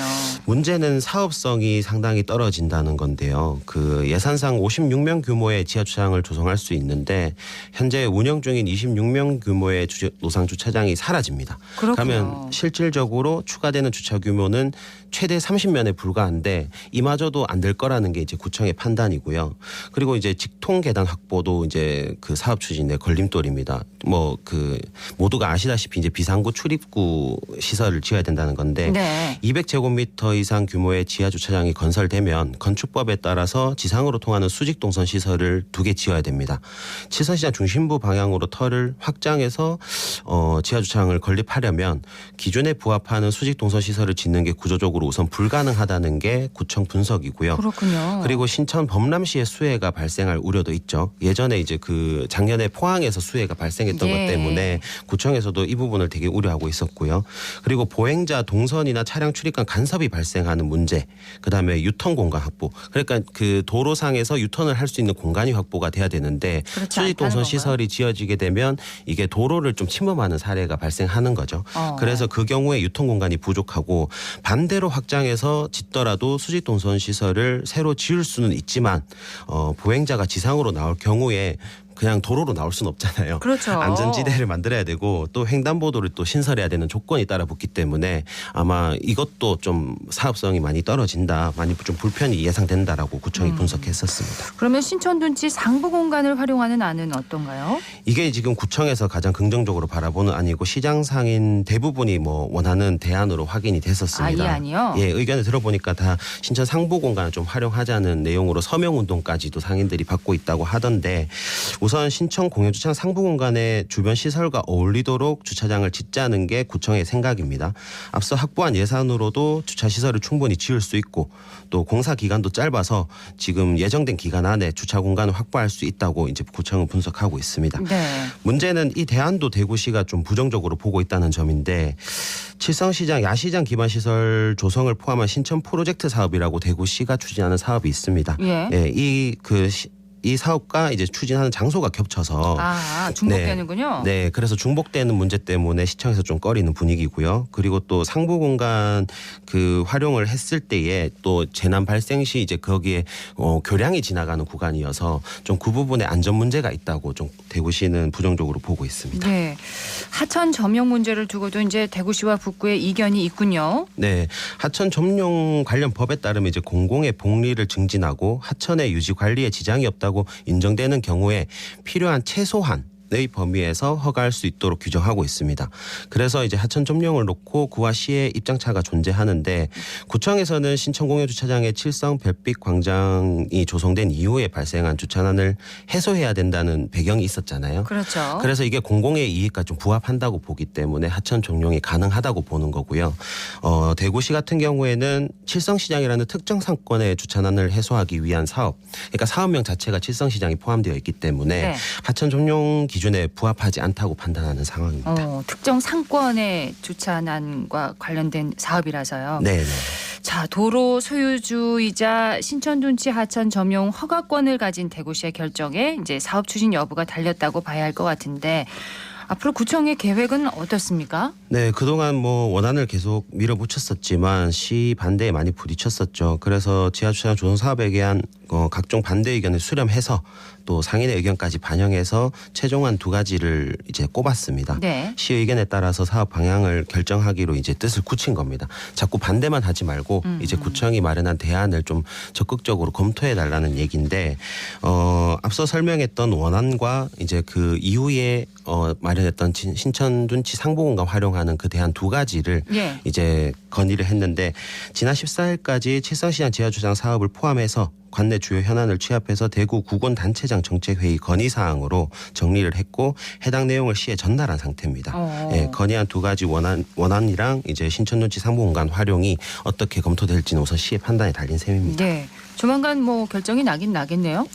문제는 사업성이 상당히 떨어진다는 건데요. 그 예산상 56명 규모의 지하주차장을 조성할 수 있는데 현재 운영 중인 26명 규모의 노상 주차장이 사라집니다. 그렇군요. 그러면 실질적으로 추가되는 주차 규모는 최대 30면에 불과한데 이마저도 안 될 거라는 게 이제 구청의 판단이고요. 그리고 이제 직통 계단 확보도 이제 그 사업 추진의 걸림돌입니다. 뭐 그 모두가 아시다시피 이제 비상구 출입구 시설을 지어야 된다는 건데 네. 200제곱미터 이상 규모의 지하 주차장이 건설되면 건축법에 따라서 지상으로 통하는 수직 동선 시설을 2개 지어야 됩니다. 칠성시장 중심부 방향으로 터를 확장해서 지하 주차장을 건립하려면 기준에 부합하는 수직 동선 시설을 짓는 게 구조적으로 우선 불가능하다는 게 구청 분석이고요. 그렇군요. 그리고 신천 범람시의 수해가 발생할 우려도 있죠. 예전에 이제 그 작년에 포항에서 수해가 발생했던 것 때문에 구청에서도 이 부분을 되게 우려하고 있었고요. 그리고 보행자 동선이나 차량 출입간 간섭이 발생하는 문제, 그다음에 유턴 공간 확보. 그러니까 그 도로상에서 유턴을 할 수 있는 공간이 확보가 돼야 되는데 수직 동선 시설이 지어지게 되면 이게 도로를 좀 침범하는 사례가 발생하는 거죠. 그래서 그 경우에 유턴 공간이 부족하고 반대로 확장해서 짓더라도 수직 동선 시설을 새로 지을 수는 있지만 보행자가 지상으로 나올 경우에 그냥 도로로 나올 수는 없잖아요. 그렇죠. 안전지대를 만들어야 되고 또 횡단보도를 또 신설해야 되는 조건이 따라붙기 때문에 아마 이것도 좀 사업성이 많이 떨어진다, 많이 좀 불편이 예상된다라고 구청이 분석했었습니다. 그러면 신천둔치 상부 공간을 활용하는 안은 어떤가요? 이게 지금 구청에서 가장 긍정적으로 바라보는 안이고 시장 상인 대부분이 뭐 원하는 대안으로 확인이 됐었습니다. 이 안이요? 예, 의견을 들어보니까 다 신천 상부 공간을 좀 활용하자는 내용으로 서명 운동까지도 상인들이 받고 있다고 하던데 우선 신천 공영주차장 상부 공간의 주변 시설과 어울리도록 주차장을 짓자는 게 구청의 생각입니다. 앞서 확보한 예산으로도 주차 시설을 충분히 지을 수 있고 또 공사 기간도 짧아서 지금 예정된 기간 안에 주차 공간을 확보할 수 있다고 이제 구청은 분석하고 있습니다. 네. 문제는 이 대안도 대구시가 좀 부정적으로 보고 있다는 점인데 칠성시장 야시장 기반 시설 조성을 포함한 신천 프로젝트 사업이라고 대구시가 추진하는 사업이 있습니다. 예. 이 사업과 이제 추진하는 장소가 겹쳐서 중복되는군요. 네, 그래서 중복되는 문제 때문에 시청에서 좀 꺼리는 분위기고요. 그리고 또 상부 공간 그 활용을 했을 때에 또 재난 발생 시 이제 거기에 교량이 지나가는 구간이어서 좀 그 부분에 안전 문제가 있다고 좀 대구시는 부정적으로 보고 있습니다. 네, 하천 점용 문제를 두고도 이제 대구시와 북구의 이견이 있군요. 네, 하천 점용 관련 법에 따르면 이제 공공의 복리를 증진하고 하천의 유지 관리에 지장이 없다고 인정되는 경우에 필요한 최소한의 범위에서 허가할 수 있도록 규정하고 있습니다. 그래서 이제 하천 점용을 놓고 구와 시의 입장차가 존재하는데 구청에서는 신천공영주차장의 칠성 별빛 광장이 조성된 이후에 발생한 주차난을 해소해야 된다는 배경이 있었잖아요. 그렇죠. 그래서 이게 공공의 이익과 좀 부합한다고 보기 때문에 하천 점용이 가능하다고 보는 거고요. 대구시 같은 경우에는 칠성시장이라는 특정 상권의 주차난을 해소하기 위한 사업, 그러니까 사업명 자체가 칠성시장이 포함되어 있기 때문에 하천 점용 기준에 부합하지 않다고 판단하는 상황입니다. 특정 상권의 주차난과 관련된 사업이라서요. 네. 자, 도로 소유주이자 신천둔치 하천 점용 허가권을 가진 대구시의 결정에 이제 사업 추진 여부가 달렸다고 봐야 할 것 같은데 앞으로 구청의 계획은 어떻습니까? 네, 그동안 뭐 원안을 계속 밀어붙였었지만 시 반대에 많이 부딪혔었죠. 그래서 지하주차장 조성 사업에 대한 각종 반대 의견을 수렴해서 또 상인의 의견까지 반영해서 최종안 2가지를 이제 꼽았습니다. 네. 시 의견에 따라서 사업 방향을 결정하기로 이제 뜻을 굳힌 겁니다. 자꾸 반대만 하지 말고 이제 구청이 마련한 대안을 좀 적극적으로 검토해 달라는 얘기인데 앞서 설명했던 원안과 이제 그 이후에 마련했던 신천둔치 상부공간 활용하는 그 대안 2가지를 이제 건의를 했는데 지난 14일까지 칠성시장 지하주차장 사업을 포함해서 관내 주요 현안을 취합해서 대구 구군단체장 정책회의 건의사항으로 정리를 했고 해당 내용을 시에 전달한 상태입니다. 예, 건의한 2가지 원안이랑 이제 신천둔치 상부공간 활용이 어떻게 검토될지는 우선 시의 판단에 달린 셈입니다. 네. 조만간 뭐 결정이 나긴 나겠네요.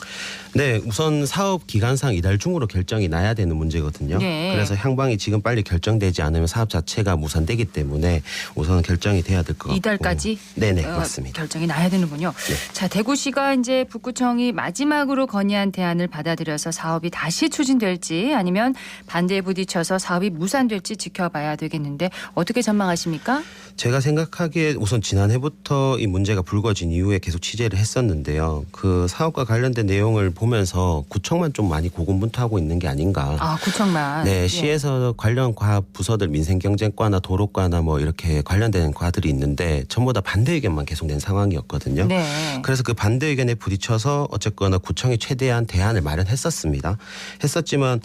네, 우선 사업 기간상 이달 중으로 결정이 나야 되는 문제거든요. 네. 그래서 향방이 지금 빨리 결정되지 않으면 사업 자체가 무산되기 때문에 우선 결정이 돼야 될 것 같고. 이달까지? 네네, 맞습니다. 결정이 나야 되는군요. 네. 자, 대구시가 이제 북구청이 마지막으로 건의한 대안을 받아들여서 사업이 다시 추진될지 아니면 반대에 부딪혀서 사업이 무산될지 지켜봐야 되겠는데 어떻게 전망하십니까? 제가 생각하기에 우선 지난해부터 이 문제가 불거진 이후에 계속 취재를 했었는데요. 그 사업과 관련된 내용을 보면서 구청만 좀 많이 고군분투하고 있는 게 아닌가. 아, 구청만. 네, 시에서 관련 과 부서들 민생경제과나 도로과나 뭐 이렇게 관련된 과들이 있는데 전부 다 반대 의견만 계속된 상황이었거든요. 네. 그래서 그 반대 의견에 부딪혀서 어쨌거나 구청이 최대한 대안을 마련했었습니다. 했었지만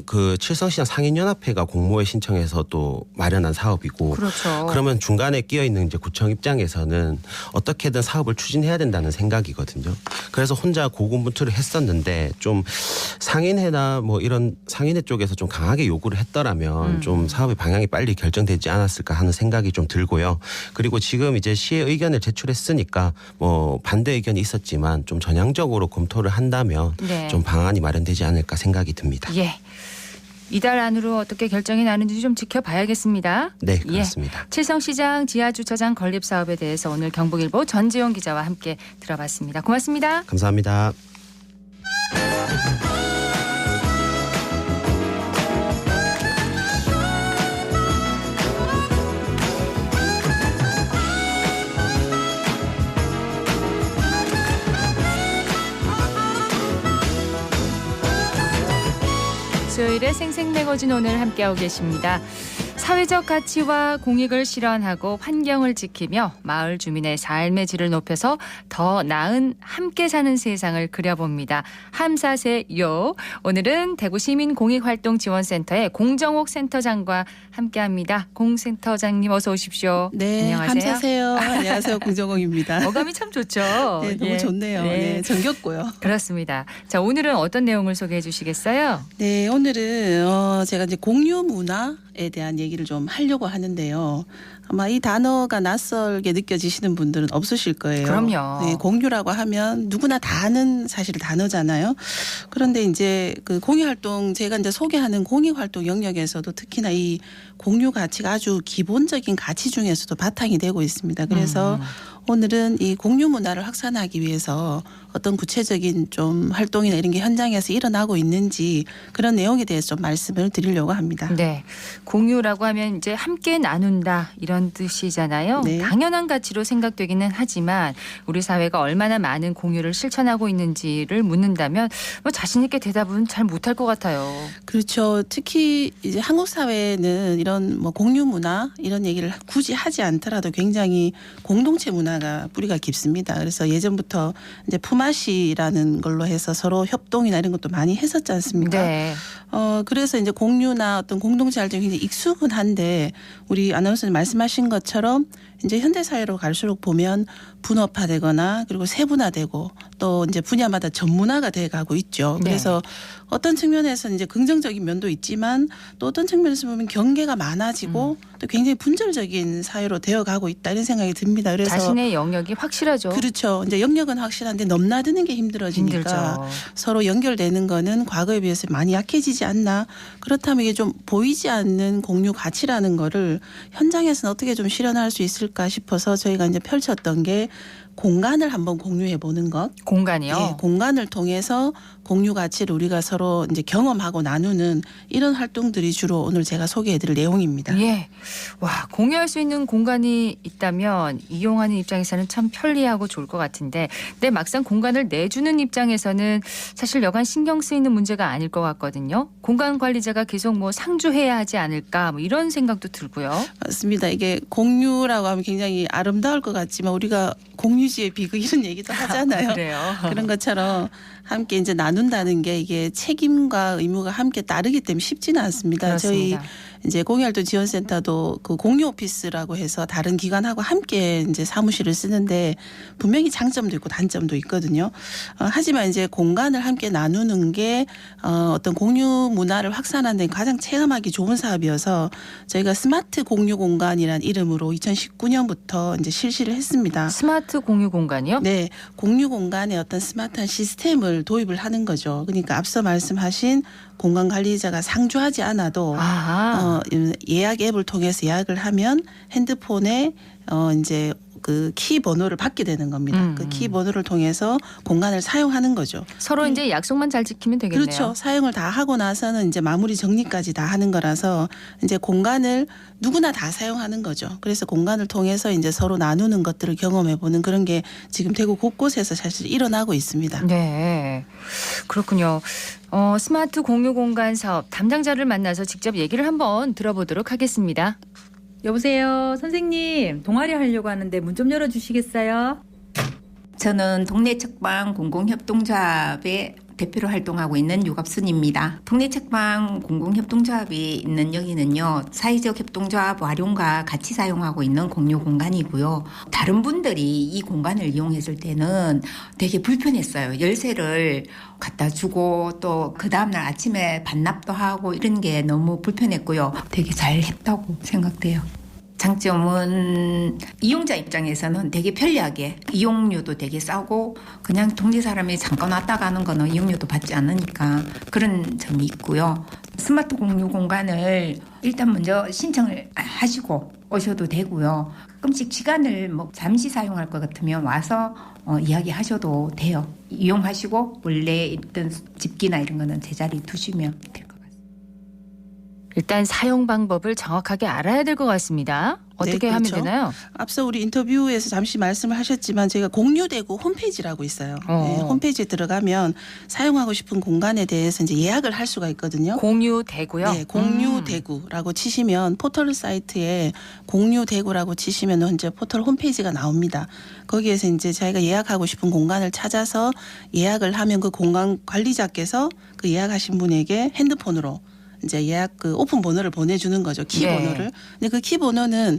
그 칠성시장 상인연합회가 공모에 신청해서 또 마련한 사업이고. 그렇죠. 그러면 중간에 끼어 있는 이제 구청 입장에서는 어떻게든 사업을 추진해야 된다는 생각이거든요. 그래서 혼자 고군분투를 했었는데 좀 상인회나 뭐 이런 상인회 쪽에서 좀 강하게 요구를 했더라면 좀 사업의 방향이 빨리 결정되지 않았을까 하는 생각이 좀 들고요. 그리고 지금 이제 시의 의견을 제출했으니까 뭐 반대 의견이 있었지만 좀 전향적으로 검토를 한다면 좀 방안이 마련되지 않을까 생각이 듭니다. 예. 이달 안으로 어떻게 결정이 나는지 좀 지켜봐야겠습니다. 네, 그렇습니다. 칠성시장 지하주차장 건립 사업에 대해서 오늘 경북일보 전지용 기자와 함께 들어봤습니다. 고맙습니다. 감사합니다. 수요일에 생생매거진 오늘 함께하고 계십니다. 사회적 가치와 공익을 실현하고 환경을 지키며 마을 주민의 삶의 질을 높여서 더 나은 함께 사는 세상을 그려봅니다. 함사세요. 오늘은 대구시민공익활동지원센터의 공정옥 센터장과 함께합니다. 공 센터장님 어서 오십시오. 네, 안녕하세요. 함사세요. 안녕하세요. 공정옥입니다. 어감이 참 좋죠. 네, 너무 좋네요. 네, 정겹고요. 그렇습니다. 자, 오늘은 어떤 내용을 소개해 주시겠어요? 네, 오늘은 제가 이제 공유 문화에 대한 얘기를 좀 하려고 하는데요. 아마 이 단어가 낯설게 느껴지시는 분들은 없으실 거예요. 그럼요. 네, 공유라고 하면 누구나 다 아는 사실 단어잖아요. 그런데 이제 그 공유활동 제가 이제 소개하는 공익활동 영역에서도 특히나 이 공유 가치가 아주 기본적인 가치 중에서도 바탕이 되고 있습니다. 그래서 오늘은 이 공유 문화를 확산하기 위해서 어떤 구체적인 좀 활동이나 이런 게 현장에서 일어나고 있는지 그런 내용에 대해서 좀 말씀을 드리려고 합니다. 네. 공유라고 하면 이제 함께 나눈다 이런 뜻이잖아요. 네. 당연한 가치로 생각되기는 하지만 우리 사회가 얼마나 많은 공유를 실천하고 있는지를 묻는다면 뭐 자신 있게 대답은 잘 못할 것 같아요. 그렇죠. 특히 이제 한국 사회는 이런 뭐 공유 문화 이런 얘기를 굳이 하지 않더라도 굉장히 공동체 문화가 뿌리가 깊습니다. 그래서 예전부터 이제 품앗이라는 걸로 해서 서로 협동이나 이런 것도 많이 했었지 않습니까? 네. 그래서 이제 공유나 어떤 공동체 활동이 굉장히 익숙은 한데 우리 아나운서님 말씀하신 것처럼 이제 현대 사회로 갈수록 보면 분업화되거나 그리고 세분화되고 또 이제 분야마다 전문화가 돼 가고 있죠. 그래서 어떤 측면에서는 이제 긍정적인 면도 있지만 또 어떤 측면에서 보면 경계가 많아지고 또 굉장히 분절적인 사회로 되어 가고 있다 이런 생각이 듭니다. 그래서 자신의 영역이 확실하죠. 그렇죠. 이제 영역은 확실한데 넘나드는 게 힘들어지니까 힘들죠. 서로 연결되는 거는 과거에 비해서 많이 약해지지 않나. 그렇다면 이게 좀 보이지 않는 공유 가치라는 거를 현장에서는 어떻게 좀 실현할 수 있을까 싶어서 저희가 이제 펼쳤던 게 공간을 한번 공유해 보는 것. 공간이요? 네, 공간을 통해서 공유 가치를 우리가 서로 이제 경험하고 나누는 이런 활동들이 주로 오늘 제가 소개해 드릴 내용입니다. 예. 와, 공유할 수 있는 공간이 있다면 이용하는 입장에서는 참 편리하고 좋을 것 같은데 근데 막상 공간을 내주는 입장에서는 사실 여간 신경 쓰이는 문제가 아닐 것 같거든요. 공간 관리자가 계속 뭐 상주해야 하지 않을까 뭐 이런 생각도 들고요. 맞습니다. 이게 공유라고 하면 굉장히 아름다울 것 같지만 우리가 공유지의 비극 이런 얘기도 하잖아요. 그래요. 그런 것처럼 함께 이제 나눈다는 게 이게 책임과 의무가 함께 따르기 때문에 쉽지는 않습니다. 그렇습니다. 저희 이제 공유활동 지원센터도 그 공유 오피스라고 해서 다른 기관하고 함께 이제 사무실을 쓰는데 분명히 장점도 있고 단점도 있거든요. 하지만 이제 공간을 함께 나누는 게 어떤 공유 문화를 확산하는 데 가장 체험하기 좋은 사업이어서 저희가 스마트 공유 공간이라는 이름으로 2019년부터 이제 실시를 했습니다. 스마트 공유 공간이요? 네, 공유 공간에 어떤 스마트한 시스템을 도입을 하는 거죠. 그러니까 앞서 말씀하신 공간 관리자가 상주하지 않아도 예약 앱을 통해서 예약을 하면 핸드폰에 이제 그 키 번호를 받게 되는 겁니다. 그 키 번호를 통해서 공간을 사용하는 거죠. 서로 이제 약속만 잘 지키면 되겠네요. 그렇죠. 사용을 다 하고 나서는 이제 마무리 정리까지 다 하는 거라서 이제 공간을 누구나 다 사용하는 거죠. 그래서 공간을 통해서 이제 서로 나누는 것들을 경험해 보는 그런 게 지금 대구 곳곳에서 사실 일어나고 있습니다. 네. 그렇군요. 스마트 공유 공간 사업 담당자를 만나서 직접 얘기를 한번 들어보도록 하겠습니다. 여보세요. 선생님, 동아리 하려고 하는데 문 좀 열어주시겠어요? 저는 동네 책방 공공협동조합의 대표로 활동하고 있는 유갑순입니다. 동네 책방 공공협동조합이 있는 여기는요. 사회적 협동조합 활용과 같이 사용하고 있는 공유 공간이고요. 다른 분들이 이 공간을 이용했을 때는 되게 불편했어요. 열쇠를 갖다 주고 또 그 다음날 아침에 반납도 하고 이런 게 너무 불편했고요. 되게 잘 했다고 생각돼요. 장점은 이용자 입장에서는 되게 편리하게 이용료도 되게 싸고 그냥 동네 사람이 잠깐 왔다 가는 거는 이용료도 받지 않으니까 그런 점이 있고요. 스마트 공유 공간을 일단 먼저 신청을 하시고 오셔도 되고요. 가끔씩 시간을 뭐 잠시 사용할 것 같으면 와서 이야기하셔도 돼요. 이용하시고 원래 있던 집기나 이런 거는 제자리 두시면 돼요. 일단 사용 방법을 정확하게 알아야 될 것 같습니다. 어떻게 하면 되나요? 앞서 우리 인터뷰에서 잠시 말씀을 하셨지만 저희가 공유대구 홈페이지라고 있어요. 네, 홈페이지에 들어가면 사용하고 싶은 공간에 대해서 이제 예약을 할 수가 있거든요. 공유대구요? 네, 공유대구라고 치시면 포털 사이트에 공유대구라고 치시면 이제 포털 홈페이지가 나옵니다. 거기에서 이제 자기가 예약하고 싶은 공간을 찾아서 예약을 하면 그 공간 관리자께서 그 예약하신 분에게 핸드폰으로 이제 예약 그 오픈 번호를 보내주는 거죠. 키 번호를. 근데 그 키 번호는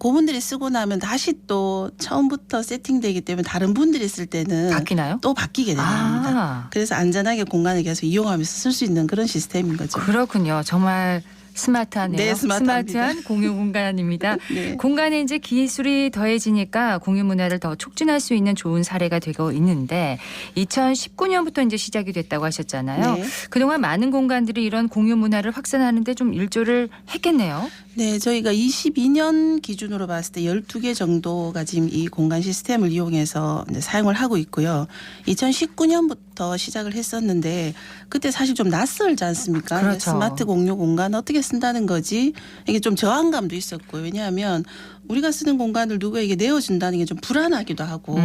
그분들이 쓰고 나면 다시 또 처음부터 세팅되기 때문에 다른 분들이 쓸 때는 바뀌나요? 또 바뀌게 되는 겁니다. 그래서 안전하게 공간을 계속 이용하면서 쓸 수 있는 그런 시스템인 거죠. 그렇군요. 정말 스마트하네요. 네, 스마트한 공유 공간입니다. 네. 공간에 이제 기술이 더해지니까 공유 문화를 더 촉진할 수 있는 좋은 사례가 되고 있는데 2019년부터 이제 시작이 됐다고 하셨잖아요. 네. 그동안 많은 공간들이 이런 공유 문화를 확산하는데 좀 일조를 했겠네요. 네, 저희가 22년 기준으로 봤을 때 12개 정도가 지금 이 공간 시스템을 이용해서 이제 사용을 하고 있고요. 2019년부터 시작을 했었는데 그때 사실 좀 낯설지 않습니까? 그렇죠. 스마트 공유 공간 어떻게 쓴다는 거지? 이게 좀 저항감도 있었고요. 왜냐하면 우리가 쓰는 공간을 누구에게 내어준다는 게 좀 불안하기도 하고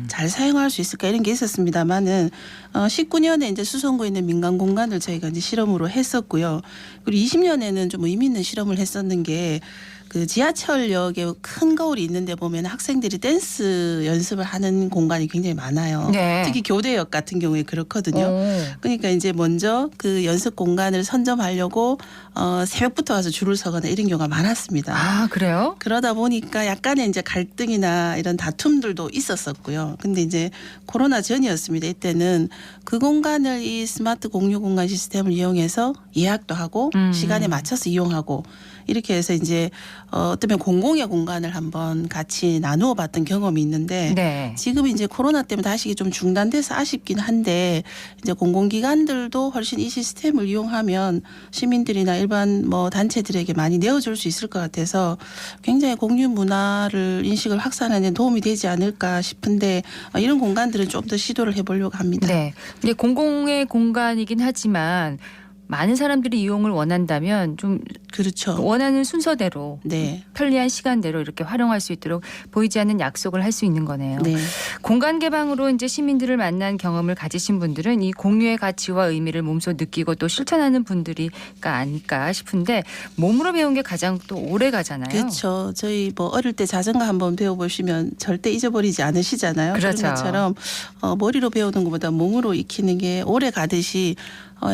잘 사용할 수 있을까 이런 게 있었습니다만은 19년에 이제 수성구에 있는 민간 공간을 저희가 이제 실험으로 했었고요. 그리고 20년에는 좀 의미 있는 실험을 했었는 게 그 지하철역에 큰 거울이 있는데 보면 학생들이 댄스 연습을 하는 공간이 굉장히 많아요. 네. 특히 교대역 같은 경우에 그렇거든요. 그러니까 이제 먼저 그 연습 공간을 선점하려고 새벽부터 와서 줄을 서거나 이런 경우가 많았습니다. 아, 그래요? 그러다 보니까 약간의 이제 갈등이나 이런 다툼들도 있었었고요. 근데 이제 코로나 전이었습니다. 이때는 그 공간을 이 스마트 공유 공간 시스템을 이용해서 예약도 하고 시간에 맞춰서 이용하고 이렇게 해서 이제 어쩌면 공공의 공간을 한번 같이 나누어 봤던 경험이 있는데 지금 이제 코로나 때문에 다시 이게 좀 중단돼서 아쉽긴 한데 이제 공공기관들도 훨씬 이 시스템을 이용하면 시민들이나 일반 뭐 단체들에게 많이 내어줄 수 있을 것 같아서 굉장히 공유 문화를 인식을 확산하는 데 도움이 되지 않을까 싶은데 이런 공간들은 좀 더 시도를 해보려고 합니다. 네. 근데 공공의 공간이긴 하지만 많은 사람들이 이용을 원한다면 좀 그렇죠. 원하는 순서대로 편리한 시간대로 이렇게 활용할 수 있도록 보이지 않는 약속을 할 수 있는 거네요. 네. 공간 개방으로 이제 시민들을 만난 경험을 가지신 분들은 이 공유의 가치와 의미를 몸소 느끼고 또 실천하는 분들이가 아닐까 싶은데 몸으로 배운 게 가장 또 오래 가잖아요. 그렇죠. 저희 뭐 어릴 때 자전거 한번 배워보시면 절대 잊어버리지 않으시잖아요. 그렇죠. 그런 것처럼 머리로 배우는 것보다 몸으로 익히는 게 오래 가듯이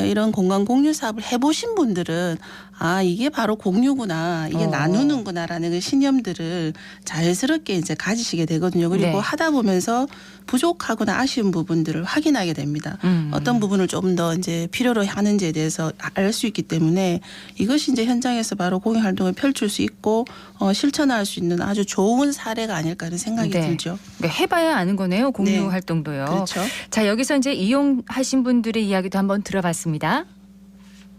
이런 공간 공유 사업을 해보신 분들은 아 이게 바로 공유구나 이게 나누는구나라는 그 신념들을 자연스럽게 이제 가지시게 되거든요. 그리고 하다 보면서 부족하거나 아쉬운 부분들을 확인하게 됩니다. 어떤 부분을 좀 더 이제 필요로 하는지에 대해서 알 수 있기 때문에 이것이 이제 현장에서 바로 공유 활동을 펼칠 수 있고 실천할 수 있는 아주 좋은 사례가 아닐까 하는 생각이 들죠. 그러니까 해봐야 아는 거네요. 공유 활동도요. 그렇죠. 자 여기서 이제 이용하신 분들의 이야기도 한번 들어봤습니다.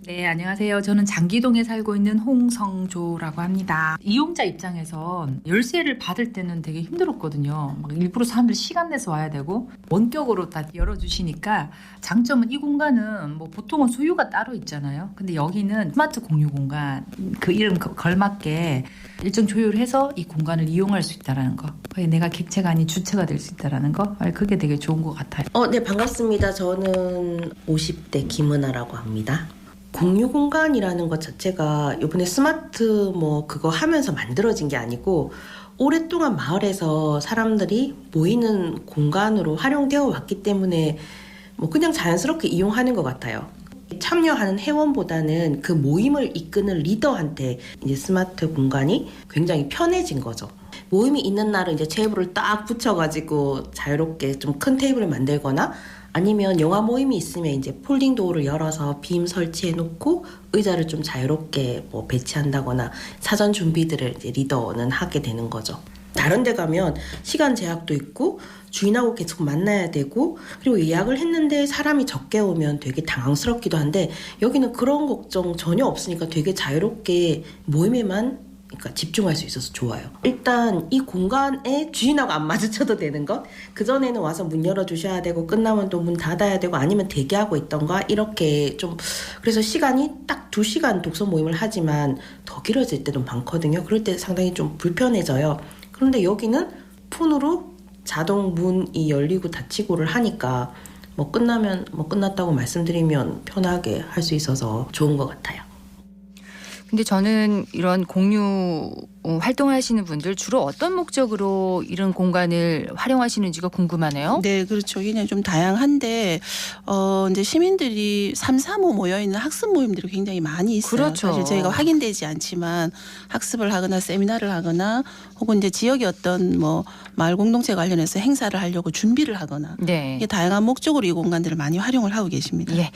네, 안녕하세요. 저는 장기동에 살고 있는 홍성조라고 합니다. 이용자 입장에선 열쇠를 받을 때는 되게 힘들었거든요. 막 일부러 사람들 시간 내서 와야 되고 원격으로 다 열어주시니까 장점은 이 공간은 뭐 보통은 소유가 따로 있잖아요. 근데 여기는 스마트 공유 공간 그 이름 걸맞게 일정 조율을 해서 이 공간을 이용할 수 있다는 거. 내가 객체가 아닌 주체가 될 수 있다는 거. 그게 되게 좋은 것 같아요. 네, 반갑습니다. 저는 50대 김은아라고 합니다. 공유 공간이라는 것 자체가 이번에 스마트 뭐 그거 하면서 만들어진 게 아니고 오랫동안 마을에서 사람들이 모이는 공간으로 활용되어 왔기 때문에 뭐 그냥 자연스럽게 이용하는 것 같아요. 참여하는 회원보다는 그 모임을 이끄는 리더한테 이제 스마트 공간이 굉장히 편해진 거죠. 모임이 있는 날은 이제 테이블을 딱 붙여가지고 자유롭게 좀 큰 테이블을 만들거나 아니면 영화 모임이 있으면 이제 폴딩 도어를 열어서 빔 설치해 놓고 의자를 좀 자유롭게 뭐 배치한다거나 사전 준비들을 이제 리더는 하게 되는 거죠. 다른 데 가면 시간 제약도 있고 주인하고 계속 만나야 되고 그리고 예약을 했는데 사람이 적게 오면 되게 당황스럽기도 한데 여기는 그런 걱정 전혀 없으니까 되게 자유롭게 모임에만 그러니까 집중할 수 있어서 좋아요. 일단 이 공간에 주인하고 안 마주쳐도 되는 것. 그전에는 와서 문 열어주셔야 되고 끝나면 또 문 닫아야 되고 아니면 대기하고 있던가 이렇게 좀 그래서 시간이 딱 2시간 독서 모임을 하지만 더 길어질 때도 많거든요. 그럴 때 상당히 좀 불편해져요. 그런데 여기는 폰으로 자동 문이 열리고 닫히고를 하니까 뭐 끝나면 뭐 끝났다고 말씀드리면 편하게 할 수 있어서 좋은 것 같아요. 근데 저는 이런 공유 활동하시는 분들 주로 어떤 목적으로 이런 공간을 활용하시는지가 궁금하네요. 네, 그렇죠. 그냥 좀 다양한데 이제 시민들이 335 모여 있는 학습 모임들이 굉장히 많이 있어요. 그렇죠. 사실 저희가 확인되지 않지만 학습을 하거나 세미나를 하거나 혹은 이제 지역의 어떤 뭐 마을 공동체 관련해서 행사를 하려고 준비를 하거나 네. 이게 다양한 목적으로 이 공간들을 많이 활용을 하고 계십니다. 예.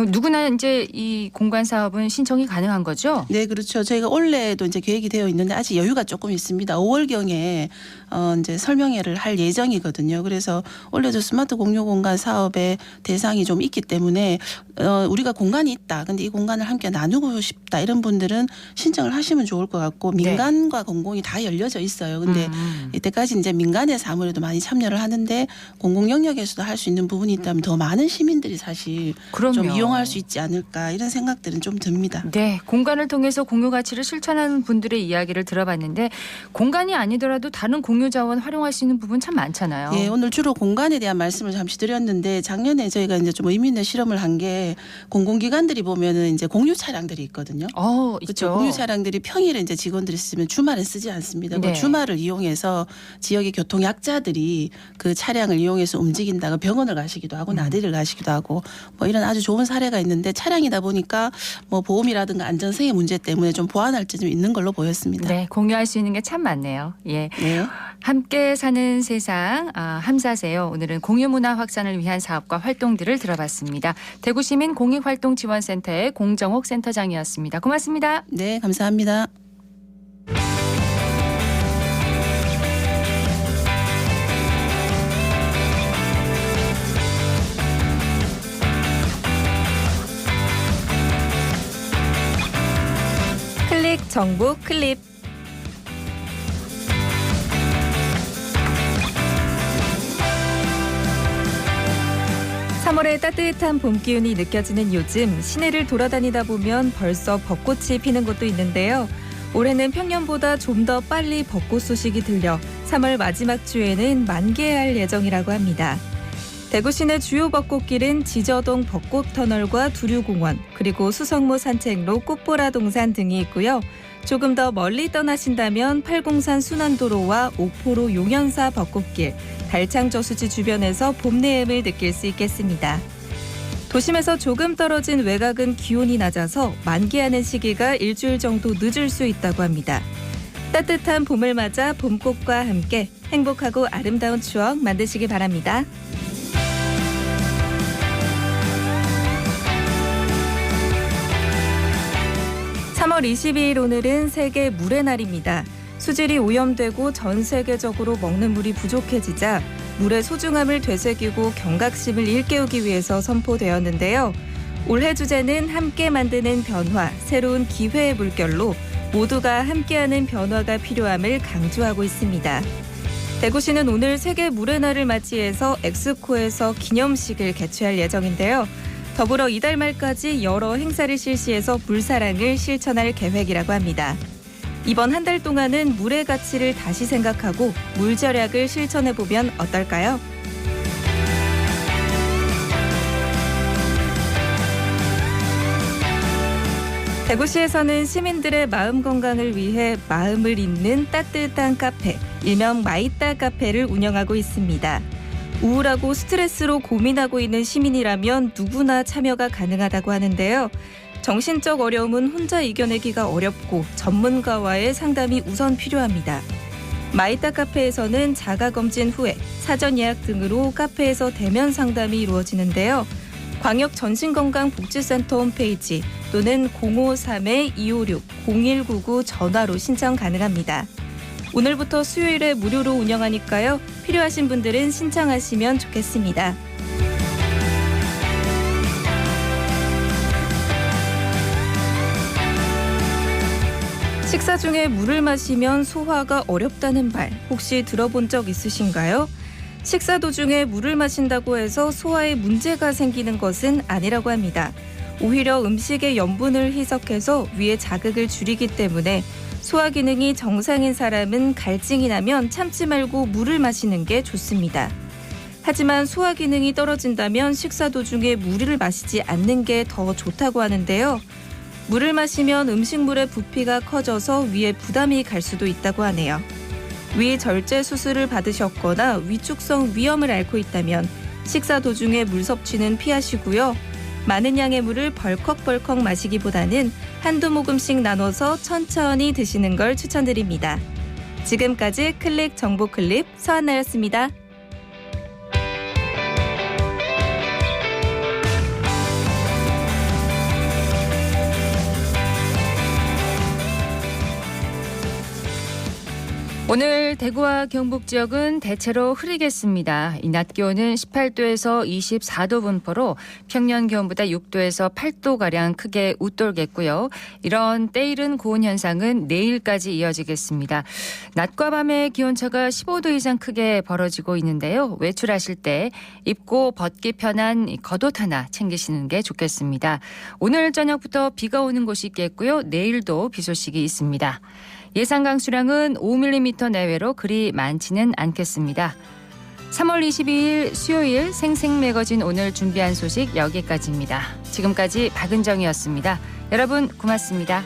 누구나 이제 이 공간 사업은 신청이 가능한 거죠? 네, 그렇죠. 저희가 올해도 이제 계획이 되어 있는데 아직 여유가 조금 있습니다. 5월경에 이제 설명회를 할 예정이거든요. 그래서 올해도 스마트 공유 공간 사업의 대상이 좀 있기 때문에 우리가 공간이 있다. 근데 이 공간을 함께 나누고 싶다. 이런 분들은 신청을 하시면 좋을 것 같고 민간과 공공이 다 열려져 있어요. 근데 이때까지 이제 민간에서 아무래도 많이 참여를 하는데 공공 영역에서도 할 수 있는 부분이 있다면 더 많은 시민들이 사실 좀 이용할 수 있지 않을까 이런 생각들은 좀 듭니다. 네, 공간을 통해서 공유 가치를 실천하는 분들의 이야기를 들어봤는데 공간이 아니더라도 다른 공유 자원 활용할 수 있는 부분 참 많잖아요. 예, 오늘 주로 공간에 대한 말씀을 잠시 드렸는데 작년에 저희가 이제 좀 의미 있는 실험을 한 게 공공기관들이 보면은 이제 공유 차량들이 있거든요. 있죠. 공유 차량들이 평일에 이제 직원들이 쓰면 주말에 쓰지 않습니다. 네. 그 주말을 이용해서 지역의 교통 약자들이 그 차량을 이용해서 움직인다가 병원을 가시기도 하고 나들이를 가시기도 하고 뭐 이런 아주 좋은 사례가 있는데 차량이다 보니까 뭐 보험이라든가 안전성의 문제 때문에 좀 보완할 점 좀 있는 걸로 보였습니다. 네, 공유할 수 있는 게 참 많네요. 예. 네. 함께 사는 세상 함사세요. 오늘은 공유문화 확산을 위한 사업과 활동들을 들어봤습니다. 대구시민 공익활동지원센터의 공정옥 센터장이었습니다. 고맙습니다. 네, 감사합니다. 클릭 정보 클립. (3월의) 따뜻한 봄 기운이 느껴지는 요즘 시내를 돌아다니다 보면 벌써 벚꽃이 피는 곳도 있는데요. 올해는 평년보다 좀 더 빨리 벚꽃 소식이 들려 3월 마지막 주에는 만개할 예정이라고 합니다. 대구 시내 주요 벚꽃길은 지저동 벚꽃터널과 두류공원, 그리고 수성모 산책로 꽃보라 동산 등이 있고요. 조금 더 멀리 떠나신다면 팔공산 순환도로와 옥포로 용연사 벚꽃길, 달창 저수지 주변에서 봄 내음을 느낄 수 있겠습니다. 도심에서 조금 떨어진 외곽은 기온이 낮아서 만개하는 시기가 일주일 정도 늦을 수 있다고 합니다. 따뜻한 봄을 맞아 봄꽃과 함께 행복하고 아름다운 추억 만드시기 바랍니다. (3월 22일) 오늘은 세계 물의 날입니다. 수질이 오염되고 전 세계적으로 먹는 물이 부족해지자 물의 소중함을 되새기고 경각심을 일깨우기 위해서 선포되었는데요. 올해 주제는 함께 만드는 변화, 새로운 기회의 물결로 모두가 함께하는 변화가 필요함을 강조하고 있습니다. 대구시는 오늘 세계 물의 날을 맞이해서 엑스코에서 기념식을 개최할 예정인데요. 더불어 이달 말까지 여러 행사를 실시해서 물사랑을 실천할 계획이라고 합니다. 이번 한 달 동안은 물의 가치를 다시 생각하고 물 절약을 실천해보면 어떨까요? 대구시에서는 시민들의 마음 건강을 위해 마음을 잇는 따뜻한 카페, 일명 마이따 카페를 운영하고 있습니다. 우울하고 스트레스로 고민하고 있는 시민이라면 누구나 참여가 가능하다고 하는데요. 정신적 어려움은 혼자 이겨내기가 어렵고 전문가와의 상담이 우선 필요합니다. 마이따 카페에서는 자가검진 후에 사전 예약 등으로 카페에서 대면 상담이 이루어지는데요. 광역정신건강복지센터 홈페이지 또는 053-256-0199 전화로 신청 가능합니다. 오늘부터 수요일에 무료로 운영하니까요. 필요하신 분들은 신청하시면 좋겠습니다. 식사 중에 물을 마시면 소화가 어렵다는 말 혹시 들어본 적 있으신가요? 식사 도중에 물을 마신다고 해서 소화에 문제가 생기는 것은 아니라고 합니다. 오히려 음식의 염분을 희석해서 위의 자극을 줄이기 때문에 소화 기능이 정상인 사람은 갈증이 나면 참지 말고 물을 마시는 게 좋습니다. 하지만 소화 기능이 떨어진다면 식사 도중에 물을 마시지 않는 게 더 좋다고 하는데요. 물을 마시면 음식물의 부피가 커져서 위에 부담이 갈 수도 있다고 하네요. 위 절제 수술을 받으셨거나 위축성 위염을 앓고 있다면 식사 도중에 물 섭취는 피하시고요. 많은 양의 물을 벌컥벌컥 마시기보다는 한두 모금씩 나눠서 천천히 드시는 걸 추천드립니다. 지금까지 클릭 정보 클립 서한나였습니다. 오늘 대구와 경북 지역은 대체로 흐리겠습니다. 이 낮 기온은 18도에서 24도 분포로 평년 기온보다 6도에서 8도가량 크게 웃돌겠고요. 이런 때이른 고온 현상은 내일까지 이어지겠습니다. 낮과 밤의 기온차가 15도 이상 크게 벌어지고 있는데요. 외출하실 때 입고 벗기 편한 겉옷 하나 챙기시는 게 좋겠습니다. 오늘 저녁부터 비가 오는 곳이 있겠고요. 내일도 비 소식이 있습니다. 예상 강수량은 5mm 내외로 그리 많지는 않겠습니다. 3월 22일 수요일 생생매거진 오늘 준비한 소식 여기까지입니다. 지금까지 박은정이었습니다. 여러분 고맙습니다.